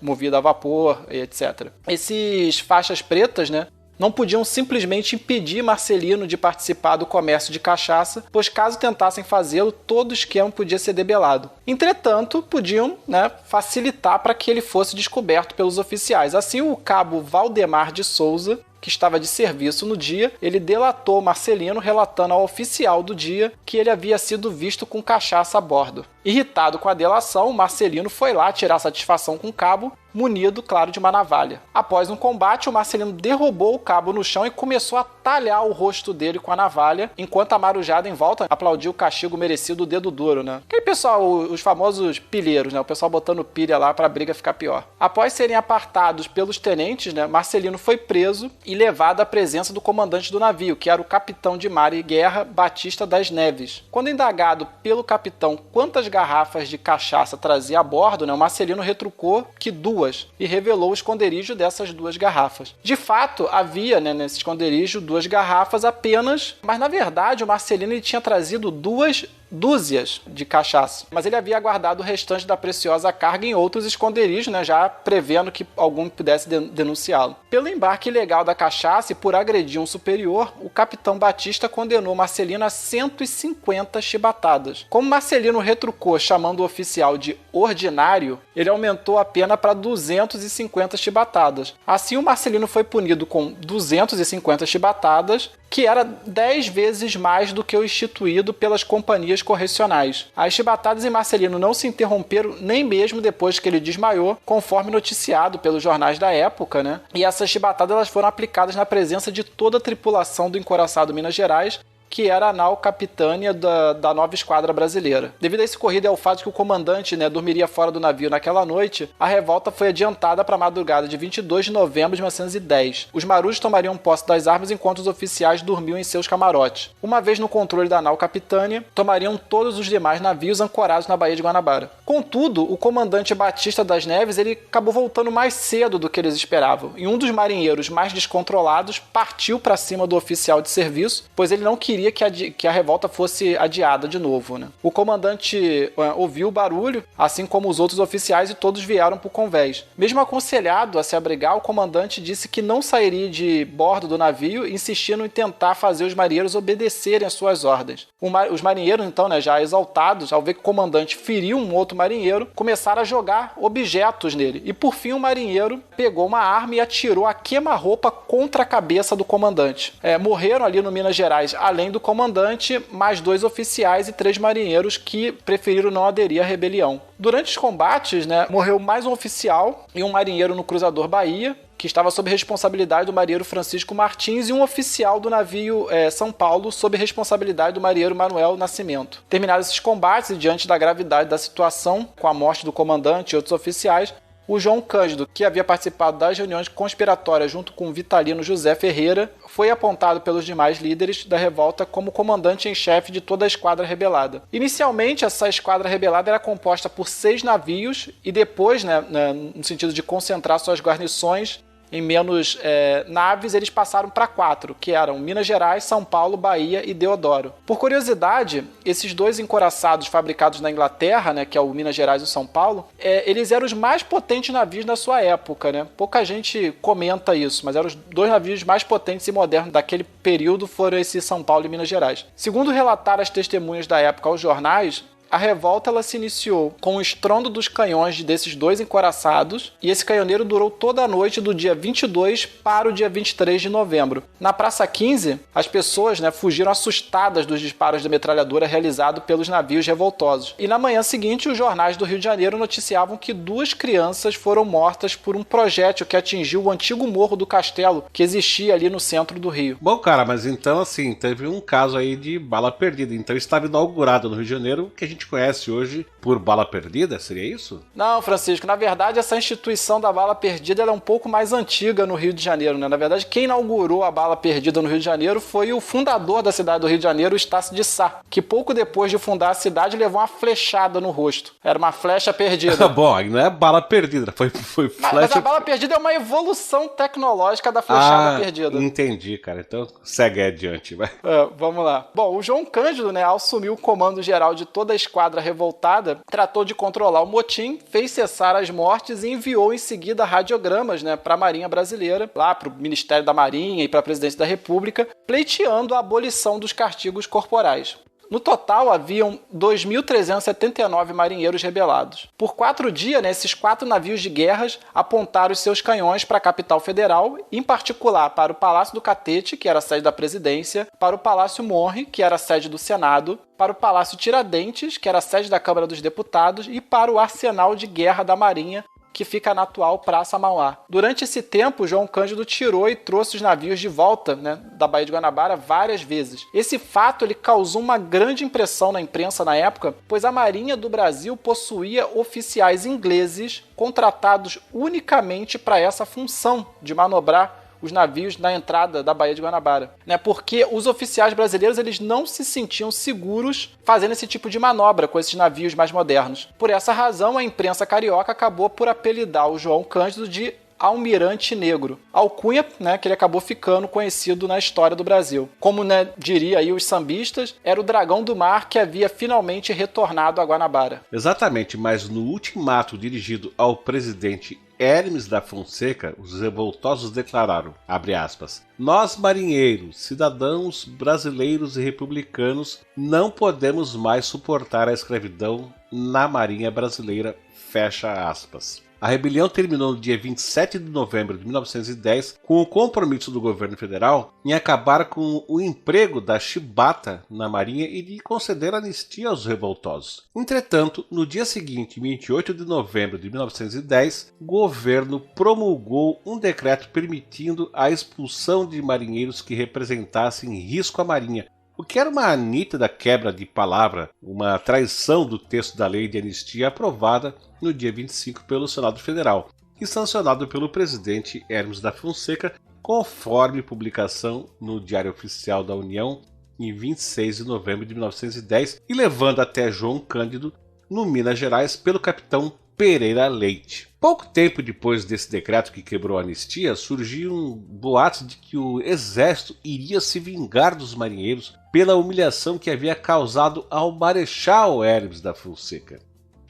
Movida a vapor, etc. Esses faixas pretas, né, não podiam simplesmente impedir Marcelino de participar do comércio de cachaça, pois caso tentassem fazê-lo, todo o esquema podia ser debelado. Entretanto, podiam, né, facilitar para que ele fosse descoberto pelos oficiais. Assim, o cabo Valdemar de Souza, que estava de serviço no dia, ele delatou Marcelino, relatando ao oficial do dia que ele havia sido visto com cachaça a bordo. Irritado com a delação, Marcelino foi lá tirar satisfação com o cabo, munido, claro, de uma navalha. Após um combate, o Marcelino derrubou o cabo no chão e começou a talhar o rosto dele com a navalha, enquanto a marujada em volta aplaudiu o castigo merecido do dedo duro, né? Aquele pessoal, os famosos pilheiros, né? O pessoal botando pilha lá para a briga ficar pior. Após serem apartados pelos tenentes, né, Marcelino foi preso e levado à presença do comandante do navio, que era o capitão de mar e guerra Batista das Neves. Quando indagado pelo capitão quantas garrafas de cachaça trazia a bordo, né, o Marcelino retrucou que 2 e revelou o esconderijo dessas 2 garrafas. De fato, havia, né, nesse esconderijo 2 garrafas apenas, mas na verdade o Marcelino ele tinha trazido 2 dúzias de cachaça, mas ele havia guardado o restante da preciosa carga em outros esconderijos, né, já prevendo que algum pudesse denunciá-lo. Pelo embarque ilegal da cachaça e por agredir um superior, o capitão Batista condenou Marcelino a 150 chibatadas. Como Marcelino retrucou chamando o oficial de ordinário, ele aumentou a pena para 250 chibatadas. Assim, o Marcelino foi punido com 250 chibatadas, que era 10 vezes mais do que o instituído pelas companhias correcionais. As chibatadas em Marcelino não se interromperam nem mesmo depois que ele desmaiou, conforme noticiado pelos jornais da época, né? E essas chibatadas elas foram aplicadas na presença de toda a tripulação do encoraçado Minas Gerais, que era a nau capitânia da nova esquadra brasileira. Devido a esse ocorrido e ao fato que o comandante, né, dormiria fora do navio naquela noite, a revolta foi adiantada para a madrugada de 22 de novembro de 1910. Os marujos tomariam posse das armas enquanto os oficiais dormiam em seus camarotes. Uma vez no controle da nau capitânia, tomariam todos os demais navios ancorados na Baía de Guanabara. Contudo, o comandante Batista das Neves ele acabou voltando mais cedo do que eles esperavam, e um dos marinheiros mais descontrolados partiu para cima do oficial de serviço, pois ele não queria que a revolta fosse adiada de novo, né? O comandante ouviu o barulho, assim como os outros oficiais, e todos vieram para o convés. Mesmo aconselhado a se abrigar, o comandante disse que não sairia de bordo do navio, insistindo em tentar fazer os marinheiros obedecerem às suas ordens. Os marinheiros, então, né, já exaltados, ao ver que o comandante feriu um outro marinheiro, começaram a jogar objetos nele. E por fim o marinheiro pegou uma arma e atirou a queima-roupa contra a cabeça do comandante. Morreram ali no Minas Gerais, além do comandante, mais 2 oficiais e 3 marinheiros que preferiram não aderir à rebelião. Durante os combates, né, morreu mais um oficial e um marinheiro no cruzador Bahia. que estava sob responsabilidade do marinheiro Francisco Martins, e um oficial do navio São Paulo, sob responsabilidade do marinheiro Manuel Nascimento. Terminados esses combates e diante da gravidade da situação, com a morte do comandante e outros oficiais, o João Cândido, que havia participado das reuniões conspiratórias junto com Vitalino José Ferreira, foi apontado pelos demais líderes da revolta como comandante em chefe de toda a esquadra rebelada. Inicialmente, essa esquadra rebelada era composta por 6 navios e depois, no sentido de concentrar suas guarnições em menos naves, eles passaram para 4, que eram Minas Gerais, São Paulo, Bahia e Deodoro. Por curiosidade, esses 2 encouraçados fabricados na Inglaterra, que é o Minas Gerais e o São Paulo, eles eram os mais potentes navios da sua época. Pouca gente comenta isso, mas eram os 2 navios mais potentes e modernos daquele período, foram esses São Paulo e Minas Gerais. Segundo relataram as testemunhas da época aos jornais, a revolta ela se iniciou com o estrondo dos canhões desses 2 encouraçados, e esse canhoneiro durou toda a noite do dia 22 para o dia 23 de novembro. Na Praça 15, as pessoas fugiram assustadas dos disparos de metralhadora realizados pelos navios revoltosos. E na manhã seguinte, os jornais do Rio de Janeiro noticiavam que 2 crianças foram mortas por um projétil que atingiu o antigo Morro do Castelo, que existia ali no centro do Rio. Bom, cara, mas então assim, teve um caso aí de bala perdida. Então estava inaugurado no Rio de Janeiro, que a gente conhece hoje por bala perdida, seria isso? Não, Francisco, na verdade essa instituição da bala perdida ela é um pouco mais antiga no Rio de Janeiro, Na verdade, quem inaugurou a bala perdida no Rio de Janeiro foi o fundador da cidade do Rio de Janeiro, o Estácio de Sá, que pouco depois de fundar a cidade levou uma flechada no rosto. Era uma flecha perdida. Bom, aí não é bala perdida, foi flecha... Mas a bala perdida é uma evolução tecnológica da flechada perdida. Entendi, cara. Então segue adiante, vai. Vamos lá. Bom, o João Cândido, ao assumir o comando geral de toda a esquadra revoltada, tratou de controlar o motim, fez cessar as mortes e enviou em seguida radiogramas para a Marinha Brasileira, lá para o Ministério da Marinha e para a Presidência da República, pleiteando a abolição dos castigos corporais. No total, haviam 2.379 marinheiros rebelados. Por 4 dias, esses 4 navios de guerras apontaram os seus canhões para a capital federal, em particular para o Palácio do Catete, que era a sede da presidência, para o Palácio Monre, que era a sede do Senado, para o Palácio Tiradentes, que era a sede da Câmara dos Deputados, e para o Arsenal de Guerra da Marinha, que fica na atual Praça Mauá. Durante esse tempo, João Cândido tirou e trouxe os navios de volta da Baía de Guanabara várias vezes. Esse fato ele causou uma grande impressão na imprensa na época, pois a Marinha do Brasil possuía oficiais ingleses contratados unicamente para essa função de manobrar os navios na entrada da Baía de Guanabara, porque os oficiais brasileiros eles não se sentiam seguros fazendo esse tipo de manobra com esses navios mais modernos. Por essa razão, a imprensa carioca acabou por apelidar o João Cândido de Almirante Negro, alcunha que ele acabou ficando conhecido na história do Brasil. Como diria aí os sambistas, era o dragão do mar que havia finalmente retornado a Guanabara. Exatamente, mas no ultimato dirigido ao presidente Hermes da Fonseca, os revoltosos declararam, abre aspas, nós marinheiros, cidadãos brasileiros e republicanos, não podemos mais suportar a escravidão na marinha brasileira, fecha aspas. A rebelião terminou no dia 27 de novembro de 1910 com o compromisso do governo federal em acabar com o emprego da chibata na marinha e de conceder anistia aos revoltosos. Entretanto, no dia seguinte, 28 de novembro de 1910, o governo promulgou um decreto permitindo a expulsão de marinheiros que representassem risco à marinha, o que era uma nítida quebra de palavra, uma traição do texto da lei de anistia aprovada no dia 25 pelo Senado Federal e sancionado pelo presidente Hermes da Fonseca, conforme publicação no Diário Oficial da União em 26 de novembro de 1910 e levando até João Cândido, no Minas Gerais, pelo capitão Pereira Leite. Pouco tempo depois desse decreto que quebrou a anistia, surgiu um boato de que o exército iria se vingar dos marinheiros pela humilhação que havia causado ao Marechal Hermes da Fonseca.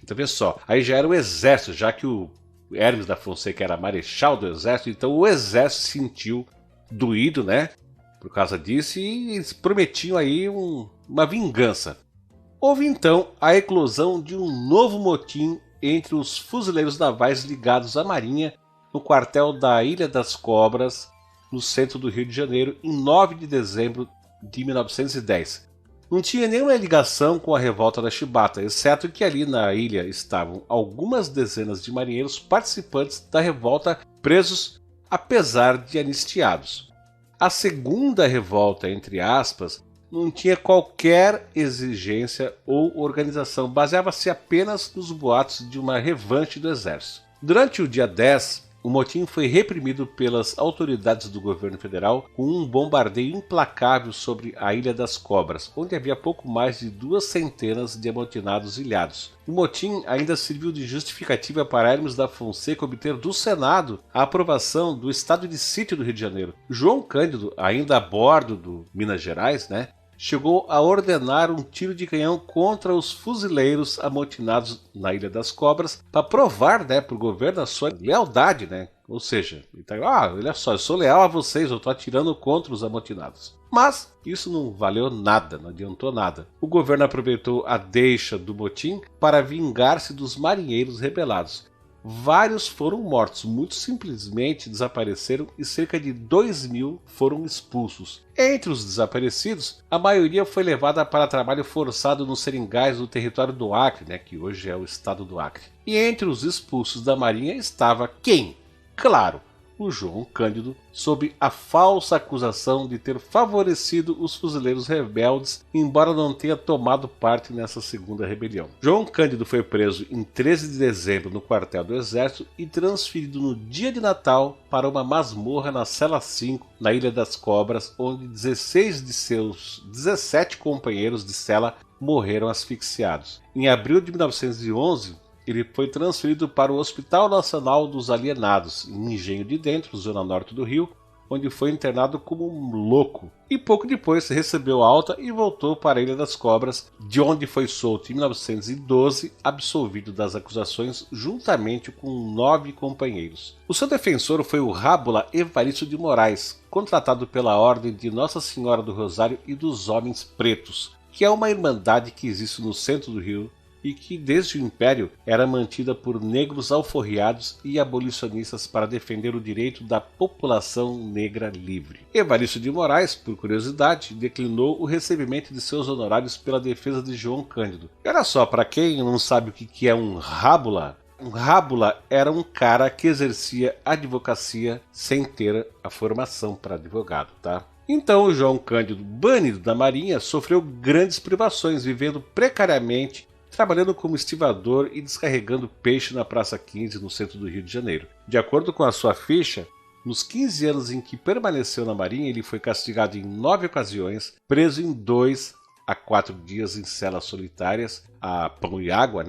Então vê só, aí já era o exército, já que o Hermes da Fonseca era marechal do exército, então o exército se sentiu doído, por causa disso, e eles prometiam aí uma vingança. Houve então a eclosão de um novo motim entre os fuzileiros navais ligados à Marinha no quartel da Ilha das Cobras, no centro do Rio de Janeiro, em 9 de dezembro de 1910. Não tinha nenhuma ligação com a revolta da Chibata, exceto que ali na ilha estavam algumas dezenas de marinheiros participantes da revolta presos apesar de anistiados. A segunda revolta, entre aspas, não tinha qualquer exigência ou organização, baseava-se apenas nos boatos de uma revanche do exército. Durante o dia 10, o motim foi reprimido pelas autoridades do governo federal com um bombardeio implacável sobre a Ilha das Cobras, onde havia pouco mais de 200 de amotinados ilhados. O motim ainda serviu de justificativa para Hermes da Fonseca obter do Senado a aprovação do estado de sítio do Rio de Janeiro. João Cândido, ainda a bordo do Minas Gerais, chegou a ordenar um tiro de canhão contra os fuzileiros amotinados na Ilha das Cobras para provar para o governo a sua lealdade, Ou seja, ele tá, olha só, eu sou leal a vocês, eu estou atirando contra os amotinados. Mas isso não valeu nada, não adiantou nada. O governo aproveitou a deixa do motim para vingar-se dos marinheiros rebelados. Vários foram mortos, muitos simplesmente desapareceram e cerca de 2.000 foram expulsos. Entre os desaparecidos, a maioria foi levada para trabalho forçado nos seringais do território do Acre, que hoje é o estado do Acre. E entre os expulsos da Marinha estava quem? Claro, o João Cândido, sob a falsa acusação de ter favorecido os fuzileiros rebeldes, embora não tenha tomado parte nessa segunda rebelião. João Cândido foi preso em 13 de dezembro no quartel do Exército e transferido no dia de Natal para uma masmorra na Cela 5, na Ilha das Cobras, onde 16 de seus 17 companheiros de cela morreram asfixiados. Em abril de 1911, ele foi transferido para o Hospital Nacional dos Alienados, em Engenho de Dentro, zona norte do Rio, onde foi internado como um louco. E pouco depois recebeu alta e voltou para a Ilha das Cobras, de onde foi solto em 1912, absolvido das acusações juntamente com 9 companheiros. O seu defensor foi o Rábula Evaristo de Moraes, contratado pela Ordem de Nossa Senhora do Rosário e dos Homens Pretos, que é uma irmandade que existe no centro do Rio, e que desde o Império era mantida por negros alforriados e abolicionistas para defender o direito da população negra livre. Evaristo de Moraes, por curiosidade, declinou o recebimento de seus honorários pela defesa de João Cândido. E olha só, para quem não sabe o que é um rábula era um cara que exercia advocacia sem ter a formação para advogado, tá? Então o João Cândido, banido da Marinha, sofreu grandes privações, vivendo precariamente, trabalhando como estivador e descarregando peixe na Praça 15, no centro do Rio de Janeiro. De acordo com a sua ficha, nos 15 anos em que permaneceu na Marinha, ele foi castigado em 9 ocasiões, preso em 2 a 4 dias em celas solitárias, a pão e água,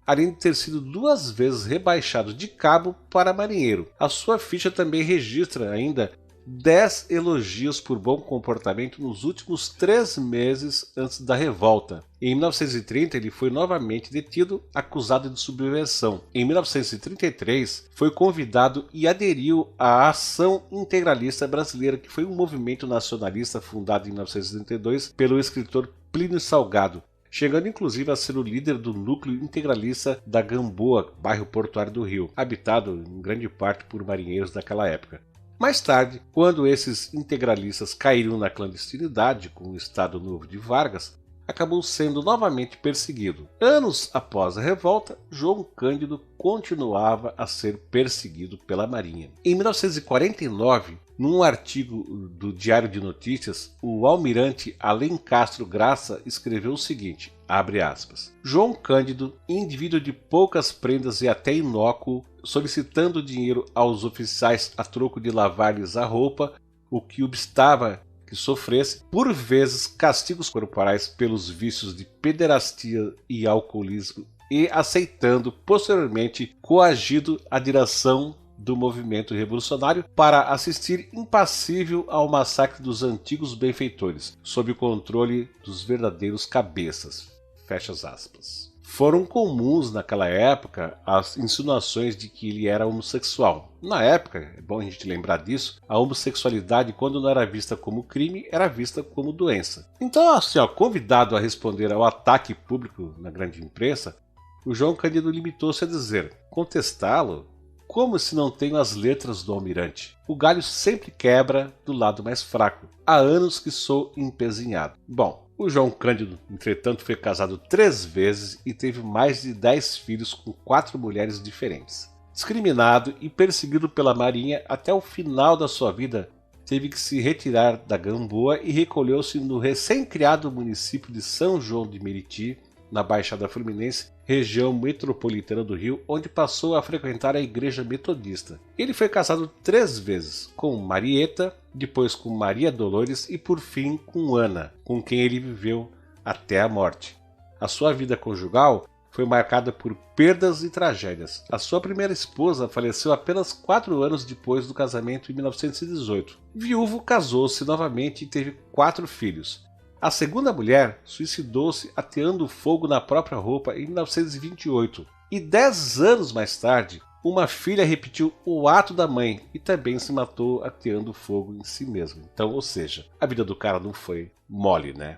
além de ter sido 2 vezes rebaixado de cabo para marinheiro. A sua ficha também registra ainda 10 elogios por bom comportamento nos últimos 3 meses antes da revolta. Em 1930, ele foi novamente detido, acusado de subversão. Em 1933, foi convidado e aderiu à Ação Integralista Brasileira, que foi um movimento nacionalista fundado em 1932 pelo escritor Plínio Salgado, chegando inclusive a ser o líder do núcleo integralista da Gamboa, bairro portuário do Rio, habitado em grande parte por marinheiros daquela época. Mais tarde, quando esses integralistas caíram na clandestinidade com o Estado Novo de Vargas, acabou sendo novamente perseguido. Anos após a revolta, João Cândido continuava a ser perseguido pela Marinha. Em 1949, num artigo do Diário de Notícias, o almirante Alencastro Graça escreveu o seguinte, abre aspas, João Cândido, indivíduo de poucas prendas e até inócuo, solicitando dinheiro aos oficiais a troco de lavar-lhes a roupa, o que obstava que sofresse, por vezes, castigos corporais pelos vícios de pederastia e alcoolismo e aceitando, posteriormente, coagido a direção do movimento revolucionário para assistir impassível ao massacre dos antigos benfeitores, sob o controle dos verdadeiros cabeças. Fecha as aspas. Foram comuns naquela época as insinuações de que ele era homossexual. Na época, é bom a gente lembrar disso, a homossexualidade, quando não era vista como crime, era vista como doença. Então, assim, convidado a responder ao ataque público na grande imprensa, o João Cândido limitou-se a dizer, contestá-lo? Como se não tenho as letras do almirante? O galho sempre quebra do lado mais fraco. Há anos que sou empezinhado. Bom, o João Cândido, entretanto, foi casado 3 vezes e teve mais de 10 filhos com 4 mulheres diferentes. Discriminado e perseguido pela Marinha até o final da sua vida, teve que se retirar da Gamboa e recolheu-se no recém-criado município de São João de Meriti, na Baixada Fluminense, região metropolitana do Rio, onde passou a frequentar a igreja metodista. Ele foi casado 3 vezes, com Marieta, depois com Maria Dolores e por fim com Ana, com quem ele viveu até a morte. A sua vida conjugal foi marcada por perdas e tragédias. A sua primeira esposa faleceu apenas 4 anos depois do casamento em 1918. Viúvo, casou-se novamente e teve 4 filhos. A segunda mulher suicidou-se ateando fogo na própria roupa em 1928. E 10 anos mais tarde, uma filha repetiu o ato da mãe e também se matou ateando fogo em si mesma. Então, ou seja, a vida do cara não foi mole, né?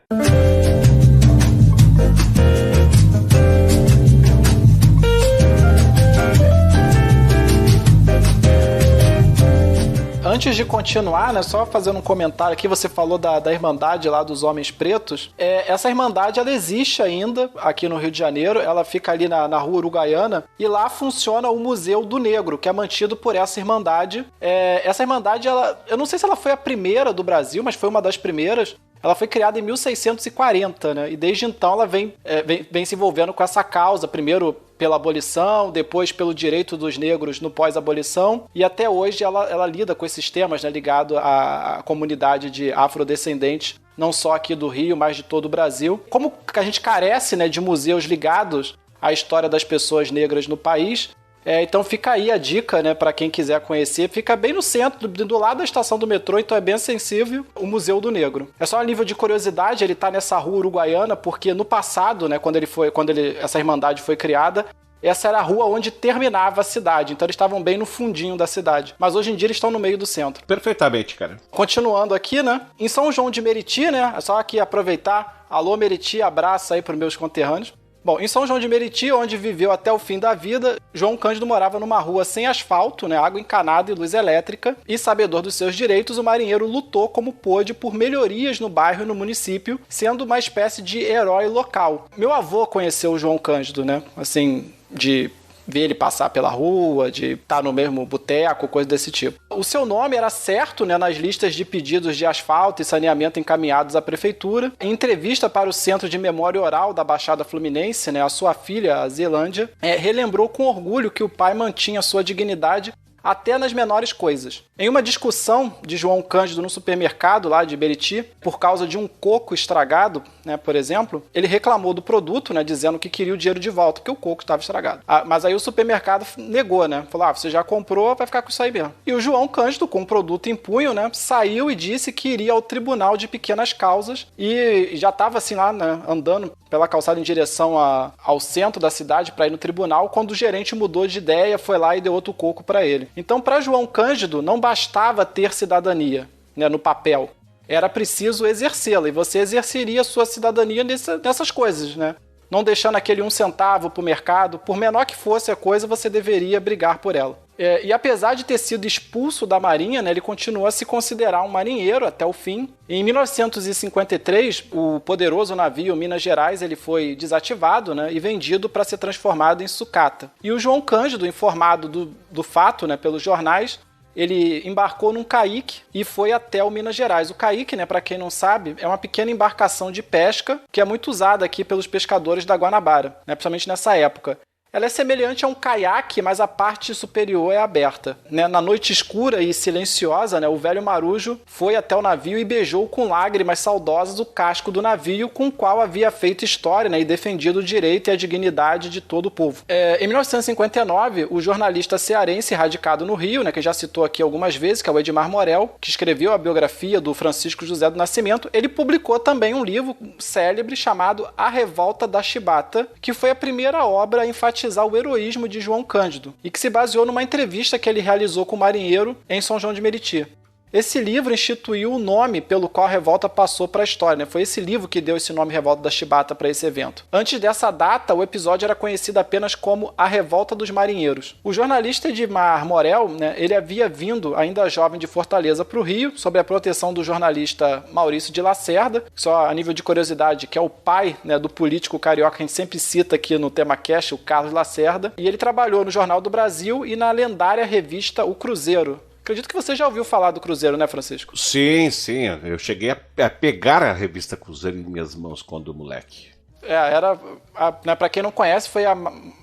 Antes de continuar, né, só fazendo um comentário aqui, você falou da Irmandade lá dos Homens Pretos. Essa Irmandade, ela existe ainda aqui no Rio de Janeiro, ela fica ali na Rua Uruguaiana, e lá funciona o Museu do Negro, que é mantido por essa Irmandade. Essa Irmandade, eu não sei se ela foi a primeira do Brasil, mas foi uma das primeiras. Ela foi criada em 1640, né? E desde então ela vem se envolvendo com essa causa, primeiro pela abolição, depois pelo direito dos negros no pós-abolição, e até hoje ela lida com esses temas, né, ligado à comunidade de afrodescendentes, não só aqui do Rio, mas de todo o Brasil. Como a gente carece, né, de museus ligados à história das pessoas negras no país, então fica aí a dica, né, para quem quiser conhecer. Fica bem no centro, do lado da estação do metrô, então é bem acessível, o Museu do Negro. É só a nível de curiosidade, ele tá nessa Rua Uruguaiana, porque no passado, né, quando essa Irmandade foi criada, essa era a rua onde terminava a cidade, então eles estavam bem no fundinho da cidade. Mas hoje em dia eles estão no meio do centro. Perfeitamente, cara. Continuando aqui, né, em São João de Meriti, né, é só aqui aproveitar. Alô, Meriti, abraço aí pros meus conterrâneos. Bom, em São João de Meriti, onde viveu até o fim da vida, João Cândido morava numa rua sem asfalto, né, água encanada e luz elétrica, e sabedor dos seus direitos, o marinheiro lutou como pôde por melhorias no bairro e no município, sendo uma espécie de herói local. Meu avô conheceu o João Cândido, né, assim, de ver ele passar pela rua, de estar no mesmo boteco, coisa desse tipo. O seu nome era certo, né, nas listas de pedidos de asfalto e saneamento encaminhados à prefeitura. Em entrevista para o Centro de Memória Oral da Baixada Fluminense, né, a sua filha, a Zelândia, relembrou com orgulho que o pai mantinha sua dignidade até nas menores coisas. Em uma discussão de João Cândido no supermercado lá de Meriti, por causa de um coco estragado, né, por exemplo, ele reclamou do produto, né, dizendo que queria o dinheiro de volta, porque o coco estava estragado. Mas aí o supermercado negou, né, falou, você já comprou, vai ficar com isso aí mesmo. E o João Cândido, com o produto em punho, né, saiu e disse que iria ao Tribunal de Pequenas Causas e já estava assim lá, né, andando pela calçada em direção ao centro da cidade para ir no tribunal, quando o gerente mudou de ideia, foi lá e deu outro coco para ele. Então, para João Cândido, não bastava ter cidadania, né, no papel. Era preciso exercê-la, e você exerceria a sua cidadania nessas coisas, né? Não deixando aquele 1 centavo para o mercado, por menor que fosse a coisa, você deveria brigar por ela. E apesar de ter sido expulso da Marinha, né, ele continuou a se considerar um marinheiro até o fim. Em 1953, o poderoso navio Minas Gerais ele foi desativado, né, e vendido para ser transformado em sucata. E o João Cândido, informado do fato, né, pelos jornais, ele embarcou num caique e foi até o Minas Gerais. O caique, né, para quem não sabe, é uma pequena embarcação de pesca que é muito usada aqui pelos pescadores da Guanabara, né, principalmente nessa época. Ela é semelhante a um caiaque, mas a parte superior é aberta. Né? Na noite escura e silenciosa, né, o velho marujo foi até o navio e beijou com lágrimas saudosas o casco do navio com o qual havia feito história, né, e defendido o direito e a dignidade de todo o povo. Em 1959, o jornalista cearense radicado no Rio, né, que já citou aqui algumas vezes, que é o Edmar Morel, que escreveu a biografia do Francisco José do Nascimento, ele publicou também um livro célebre chamado A Revolta da Chibata, que foi a primeira obra a enfatizar o heroísmo de João Cândido e que se baseou numa entrevista que ele realizou com o marinheiro em São João de Meriti. esse livro instituiu o nome pelo qual a revolta passou para a história, né? Foi esse livro que deu esse nome Revolta da Chibata para esse evento. Antes dessa data, o episódio era conhecido apenas como a Revolta dos Marinheiros. O jornalista Edmar Morel, né, ele havia vindo, ainda jovem, de Fortaleza para o Rio, sob a proteção do jornalista Maurício de Lacerda, só a nível de curiosidade, que é o pai, né, do político carioca que a gente sempre cita aqui no TemaCast, o Carlos Lacerda, e ele trabalhou no Jornal do Brasil e na lendária revista O Cruzeiro. Acredito que você já ouviu falar do Cruzeiro, né, Francisco? Sim, sim. Eu cheguei a pegar a revista Cruzeiro em minhas mãos quando moleque. Né, para quem não conhece,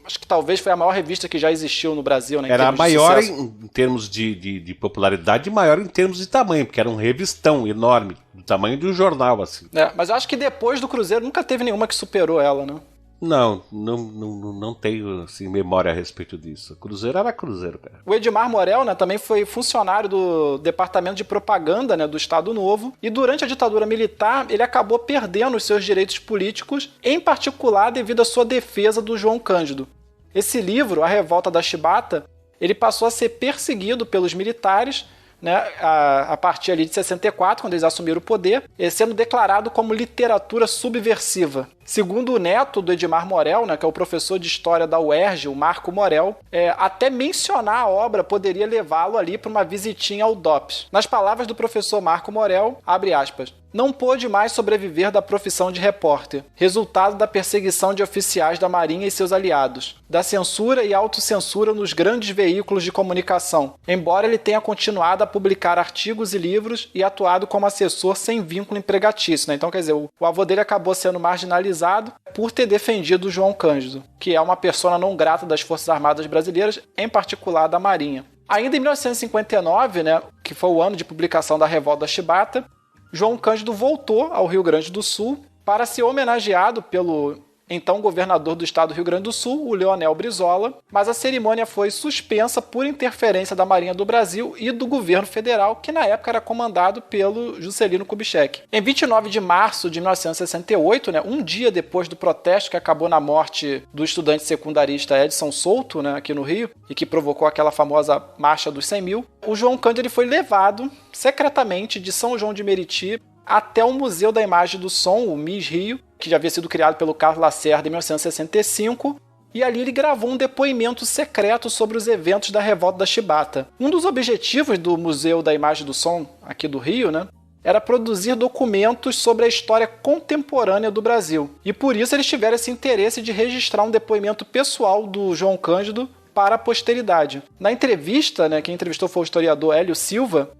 acho que talvez foi a maior revista que já existiu no Brasil, né? Era a maior em termos de popularidade e maior em termos de tamanho, porque era um revistão enorme, do tamanho de um jornal, assim. Mas eu acho que depois do Cruzeiro nunca teve nenhuma que superou ela, né? Não tenho assim, memória a respeito disso. Cruzeiro era Cruzeiro, cara. O Edmar Morel, né, também foi funcionário do Departamento de Propaganda, né, do Estado Novo, e durante a ditadura militar ele acabou perdendo os seus direitos políticos, em particular devido à sua defesa do João Cândido. Esse livro, A Revolta da Chibata, ele passou a ser perseguido pelos militares, né, a partir ali de 64, quando eles assumiram o poder, sendo declarado como literatura subversiva. Segundo o neto do Edmar Morel, né, que é o professor de história da UERJ, o Marco Morel, até mencionar a obra poderia levá-lo ali para uma visitinha ao DOPS. Nas palavras do professor Marco Morel, abre aspas, não pôde mais sobreviver da profissão de repórter, resultado da perseguição de oficiais da Marinha e seus aliados, da censura e autocensura nos grandes veículos de comunicação, embora ele tenha continuado a publicar artigos e livros e atuado como assessor sem vínculo empregatício, né? Então, quer dizer, o avô dele acabou sendo marginalizado por ter defendido o João Cândido, que é uma persona não grata das Forças Armadas Brasileiras, em particular da Marinha. Ainda em 1959, né, que foi o ano de publicação da Revolta da Chibata, João Cândido voltou ao Rio Grande do Sul para ser homenageado pelo então governador do estado do Rio Grande do Sul, o Leonel Brizola, mas a cerimônia foi suspensa por interferência da Marinha do Brasil e do governo federal, que na época era comandado pelo Juscelino Kubitschek. Em 29 de março de 1968, né, um dia depois do protesto que acabou na morte do estudante secundarista Edson Souto, né, aqui no Rio, e que provocou aquela famosa Marcha dos 100 mil, o João Cândido ele foi levado secretamente de São João de Meriti até o Museu da Imagem do Som, o MIS Rio, que já havia sido criado pelo Carlos Lacerda em 1965, e ali ele gravou um depoimento secreto sobre os eventos da Revolta da Chibata. Um dos objetivos do Museu da Imagem do Som, aqui do Rio, né, era produzir documentos sobre a história contemporânea do Brasil. E por isso eles tiveram esse interesse de registrar um depoimento pessoal do João Cândido para a posteridade. Na entrevista, né, quem entrevistou foi o historiador Hélio Silva,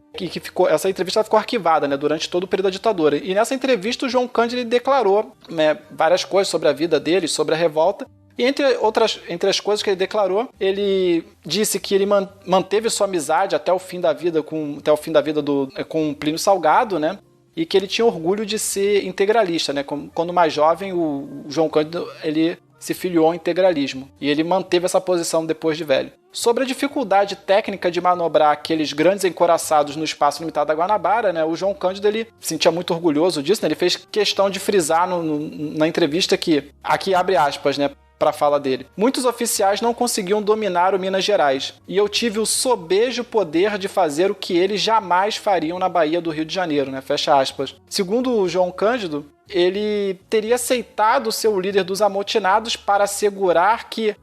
essa entrevista ficou arquivada, né, durante todo o período da ditadura. E nessa entrevista o João Cândido declarou, né, várias coisas sobre a vida dele, sobre a revolta. E entre as coisas que ele declarou, ele disse que ele manteve sua amizade até o fim da vida com Plínio Salgado, né? E que ele tinha orgulho de ser integralista, né? Quando mais jovem, o João Cândido ele se filiou ao integralismo. E ele manteve essa posição depois de velho. Sobre a dificuldade técnica de manobrar aqueles grandes encoraçados no espaço limitado da Guanabara, né, o João Cândido ele se sentia muito orgulhoso disso, né, ele fez questão de frisar na entrevista que, aqui abre aspas, né, para a fala dele. Muitos oficiais não conseguiam dominar o Minas Gerais, e eu tive o sobejo poder de fazer o que eles jamais fariam na Bahia do Rio de Janeiro, né, fecha aspas. Segundo o João Cândido, ele teria aceitado ser o líder dos amotinados para assegurar que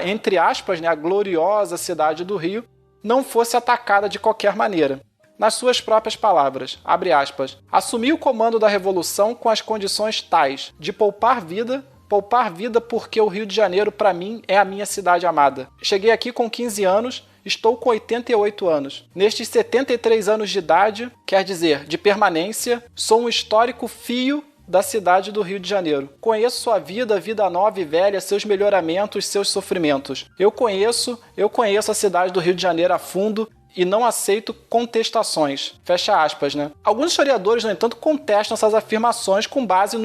entre aspas, né, a gloriosa cidade do Rio, não fosse atacada de qualquer maneira. Nas suas próprias palavras, abre aspas, assumi o comando da Revolução com as condições tais de poupar vida porque o Rio de Janeiro, para mim, é a minha cidade amada. Cheguei aqui com 15 anos, estou com 88 anos. Nestes 73 anos de idade, quer dizer, de permanência, sou um histórico fio da cidade do Rio de Janeiro. Conheço sua vida nova e velha, seus melhoramentos, seus sofrimentos. Eu conheço a cidade do Rio de Janeiro a fundo e não aceito contestações. Fecha aspas, né? Alguns historiadores, no entanto, contestam essas afirmações com base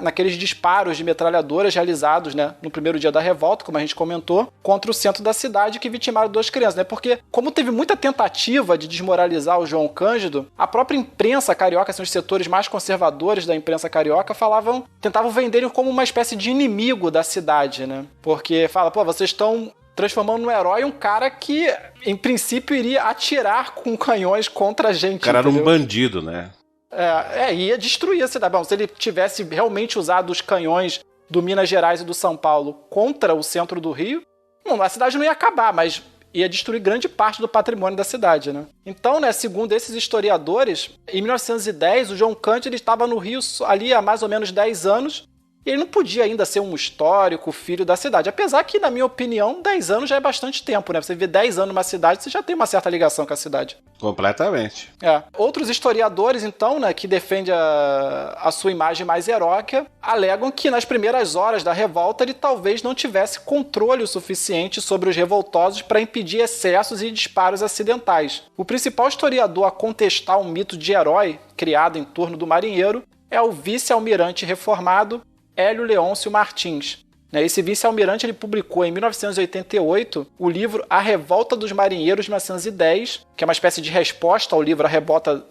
naqueles disparos de metralhadoras realizados, né, no primeiro dia da revolta, como a gente comentou, contra o centro da cidade, que vitimaram 2 crianças, né? Porque, como teve muita tentativa de desmoralizar o João Cândido, a própria imprensa carioca, assim, os setores mais conservadores da imprensa carioca, tentavam vender ele como uma espécie de inimigo da cidade, né? Porque fala, vocês estão transformando no herói um cara que, em princípio, iria atirar com canhões contra a gente. O cara era um entendeu? bandido, né? Ia destruir a cidade. Bom, se ele tivesse realmente usado os canhões do Minas Gerais e do São Paulo contra o centro do Rio, a cidade não ia acabar, mas ia destruir grande parte do patrimônio da cidade, né? Então, né, segundo esses historiadores, em 1910, o João Cândido estava no Rio ali há mais ou menos 10 anos, e ele não podia ainda ser um histórico filho da cidade. Apesar que, na minha opinião, 10 anos já é bastante tempo, né? Você viver 10 anos numa cidade, você já tem uma certa ligação com a cidade. Completamente. Outros historiadores, então, né, que defendem a sua imagem mais heróica, alegam que nas primeiras horas da revolta ele talvez não tivesse controle o suficiente sobre os revoltosos para impedir excessos e disparos acidentais. O principal historiador a contestar um mito de herói criado em torno do marinheiro é o vice-almirante reformado Hélio Leôncio Martins. Esse vice-almirante ele publicou em 1988 o livro A Revolta dos Marinheiros de 1910, que é uma espécie de resposta ao livro A Revolta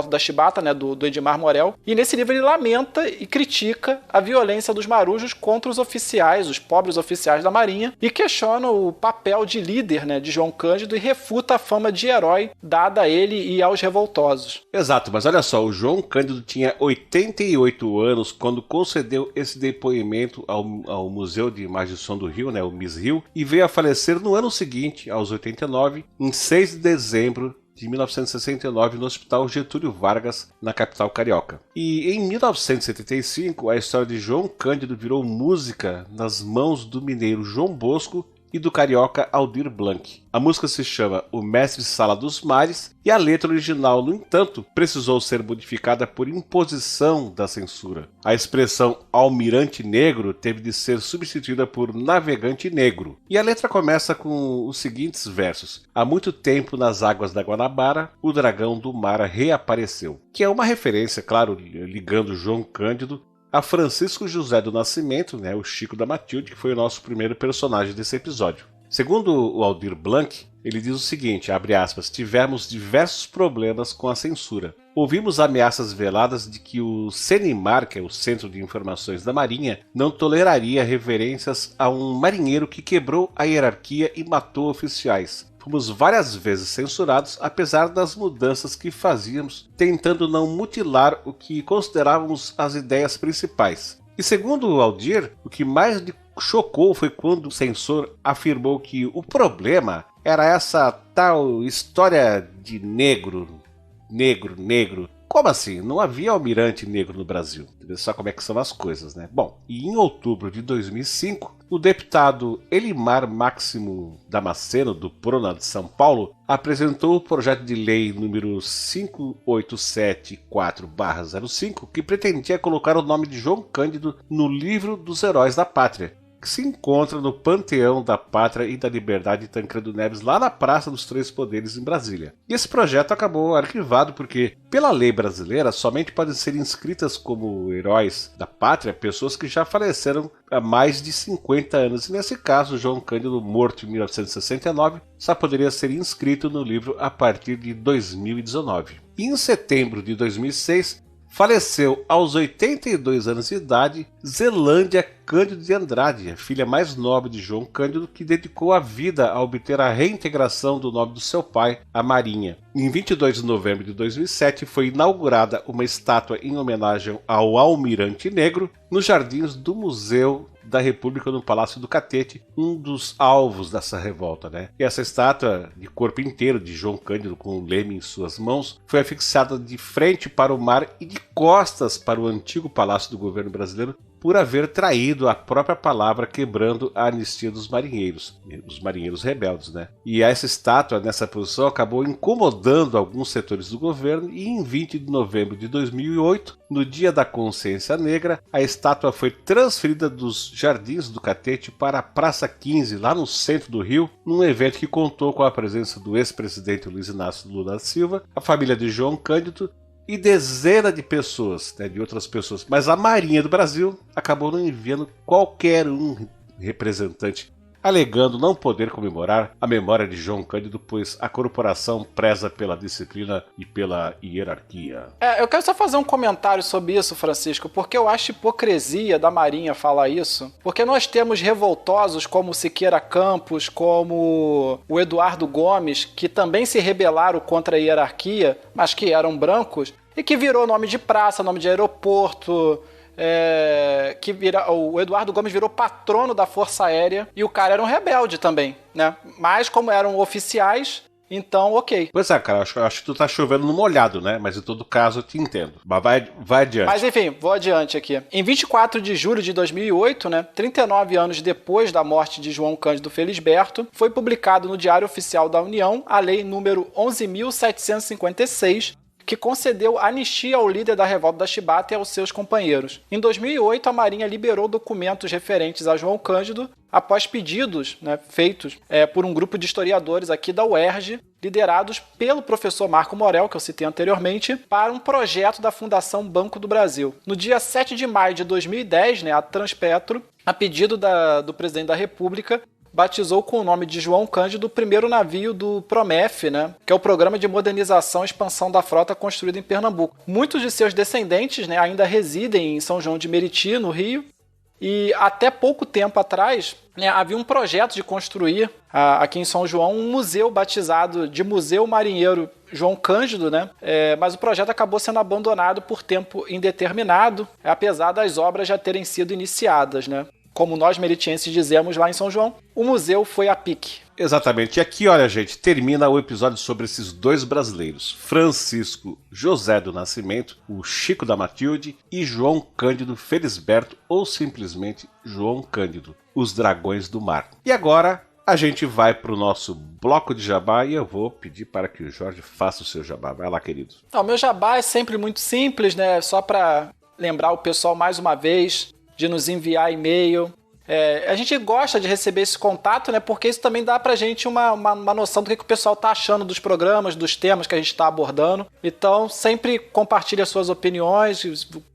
da Chibata, né, do Edmar Morel. E nesse livro ele lamenta e critica a violência dos marujos contra os oficiais, os pobres oficiais da Marinha, e questiona o papel de líder, né, de João Cândido e refuta a fama de herói dada a ele e aos revoltosos. Exato, mas olha só, o João Cândido tinha 88 anos quando concedeu esse depoimento ao Museu de Imagem e Som do Rio, né, o MIS-Rio, e veio a falecer no ano seguinte, aos 89, em 6 de dezembro de 1969, no Hospital Getúlio Vargas, na capital carioca. E em 1975, a história de João Cândido virou música nas mãos do mineiro João Bosco e do carioca Aldir Blanc. A música se chama O Mestre Sala dos Mares e a letra original, no entanto, precisou ser modificada por imposição da censura. A expressão almirante negro teve de ser substituída por navegante negro. E a letra começa com os seguintes versos: há muito tempo nas águas da Guanabara, o dragão do mar reapareceu. Que é uma referência, claro, ligando João Cândido a Francisco José do Nascimento, né, o Chico da Matilde, que foi o nosso primeiro personagem desse episódio. Segundo o Aldir Blanc, ele diz o seguinte, abre aspas, tivemos diversos problemas com a censura. Ouvimos ameaças veladas de que o CENIMAR, que é o Centro de Informações da Marinha, não toleraria reverências a um marinheiro que quebrou a hierarquia e matou oficiais. Fomos várias vezes censurados, apesar das mudanças que fazíamos, tentando não mutilar o que considerávamos as ideias principais. E segundo o Aldir, o que mais lhe chocou foi quando o censor afirmou que o problema era essa tal história de negro. Como assim? Não havia almirante negro no Brasil. Vê só como é que são as coisas, né? Bom, e em outubro de 2005, o deputado Elimar Máximo Damasceno, do Prona de São Paulo, apresentou o projeto de lei número 5874/05, que pretendia colocar o nome de João Cândido no livro dos heróis da pátria, que se encontra no Panteão da Pátria e da Liberdade de Tancredo Neves, lá na Praça dos Três Poderes, em Brasília. E esse projeto acabou arquivado porque, pela lei brasileira, somente podem ser inscritas como heróis da pátria pessoas que já faleceram há mais de 50 anos. E nesse caso, João Cândido, morto em 1969, só poderia ser inscrito no livro a partir de 2019. E em setembro de 2006, faleceu aos 82 anos de idade Zelândia Cândido de Andrade, a filha mais nobre de João Cândido, que dedicou a vida a obter a reintegração do nome do seu pai, a Marinha. Em 22 de novembro de 2007 foi inaugurada uma estátua em homenagem ao Almirante Negro nos jardins do Museu da República no Palácio do Catete, um dos alvos dessa revolta, né? E essa estátua de corpo inteiro de João Cândido com o leme em suas mãos foi afixada de frente para o mar e de costas para o antigo Palácio do Governo Brasileiro por haver traído a própria palavra, quebrando a anistia dos marinheiros, os marinheiros rebeldes, né? E essa estátua, nessa posição, acabou incomodando alguns setores do governo e em 20 de novembro de 2008, no Dia da Consciência Negra, a estátua foi transferida dos Jardins do Catete para a Praça 15, lá no centro do Rio, num evento que contou com a presença do ex-presidente Luiz Inácio Lula da Silva, a família de João Cândido e dezenas de pessoas, né, de outras pessoas. Mas a Marinha do Brasil acabou não enviando qualquer um representante alegando não poder comemorar a memória de João Cândido, pois a corporação preza pela disciplina e pela hierarquia. Eu quero só fazer um comentário sobre isso, Francisco, porque eu acho hipocrisia da Marinha falar isso, porque nós temos revoltosos como o Siqueira Campos, como o Eduardo Gomes, que também se rebelaram contra a hierarquia, mas que eram brancos, e que virou nome de praça, nome de aeroporto... o Eduardo Gomes virou patrono da Força Aérea e o cara era um rebelde também, né? Mas como eram oficiais, então ok. Pois é, cara, acho que tu tá chovendo no molhado, né? Mas em todo caso eu te entendo. Mas vai adiante. Mas enfim, vou adiante aqui. Em 24 de julho de 2008, né, 39 anos depois da morte de João Cândido Felisberto, foi publicado no Diário Oficial da União a Lei número 11.756, que concedeu anistia ao líder da revolta da Chibata e aos seus companheiros. Em 2008, a Marinha liberou documentos referentes a João Cândido após pedidos, né, feitos por um grupo de historiadores aqui da UERJ, liderados pelo professor Marco Morel, que eu citei anteriormente, para um projeto da Fundação Banco do Brasil. No dia 7 de maio de 2010, né, a Transpetro, a pedido do presidente da República, batizou com o nome de João Cândido o primeiro navio do PROMEF, né, que é o Programa de Modernização e Expansão da Frota construído em Pernambuco. Muitos de seus descendentes, né, ainda residem em São João de Meriti, no Rio, e até pouco tempo atrás, né, havia um projeto de construir aqui em São João um museu batizado de Museu Marinheiro João Cândido, né? Mas o projeto acabou sendo abandonado por tempo indeterminado, apesar das obras já terem sido iniciadas, né? Como nós meritienses dizemos lá em São João, o museu foi a pique. Exatamente. E aqui, olha, gente, termina o episódio sobre esses dois brasileiros, Francisco José do Nascimento, o Chico da Matilde, e João Cândido Felisberto, ou simplesmente João Cândido, os Dragões do Mar. E agora a gente vai para o nosso bloco de jabá e eu vou pedir para que o Jorge faça o seu jabá. Vai lá, querido. O meu jabá é sempre muito simples, né? Só para lembrar o pessoal mais uma vez de nos enviar e-mail. A gente gosta de receber esse contato, né? Porque isso também dá pra gente uma noção do que o pessoal tá achando dos programas, dos temas que a gente está abordando. Então, sempre compartilhe as suas opiniões,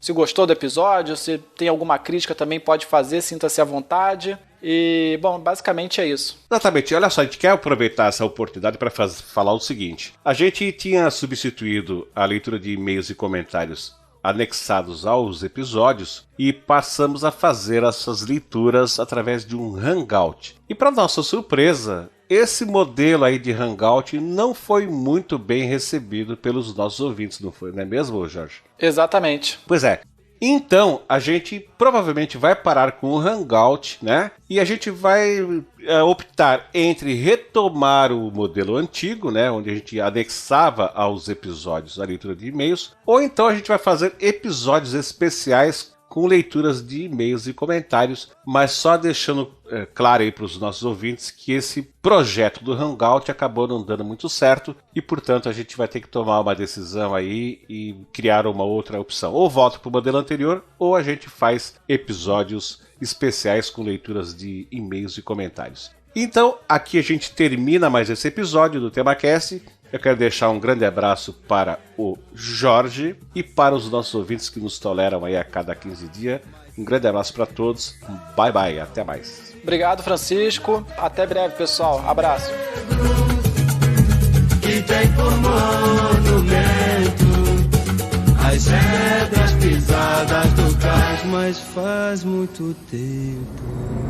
se gostou do episódio, se tem alguma crítica também pode fazer, sinta-se à vontade. E, bom, basicamente é isso. Exatamente. Olha só, a gente quer aproveitar essa oportunidade para falar o seguinte. A gente tinha substituído a leitura de e-mails e comentários anexados aos episódios e passamos a fazer essas leituras através de um Hangout. E para nossa surpresa, esse modelo aí de Hangout não foi muito bem recebido pelos nossos ouvintes, não foi, não é mesmo, Jorge? Exatamente. Pois é. Então, a gente provavelmente vai parar com o Hangout, né? E a gente vai optar entre retomar o modelo antigo, né? Onde a gente anexava aos episódios a leitura de e-mails, ou então a gente vai fazer episódios especiais com leituras de e-mails e comentários, mas só deixando claro aí para os nossos ouvintes que esse projeto do Hangout acabou não dando muito certo e, portanto, a gente vai ter que tomar uma decisão aí e criar uma outra opção. Ou volta para o modelo anterior, ou a gente faz episódios especiais com leituras de e-mails e comentários. Então, aqui a gente termina mais esse episódio do TemaCast. Eu quero deixar um grande abraço para o Jorge e para os nossos ouvintes que nos toleram aí a cada 15 dias. Um grande abraço para todos. Bye, bye. Até mais. Obrigado, Francisco. Até breve, pessoal. Abraço. Que tem por monumento as regras pisadas do cais, mas faz muito tempo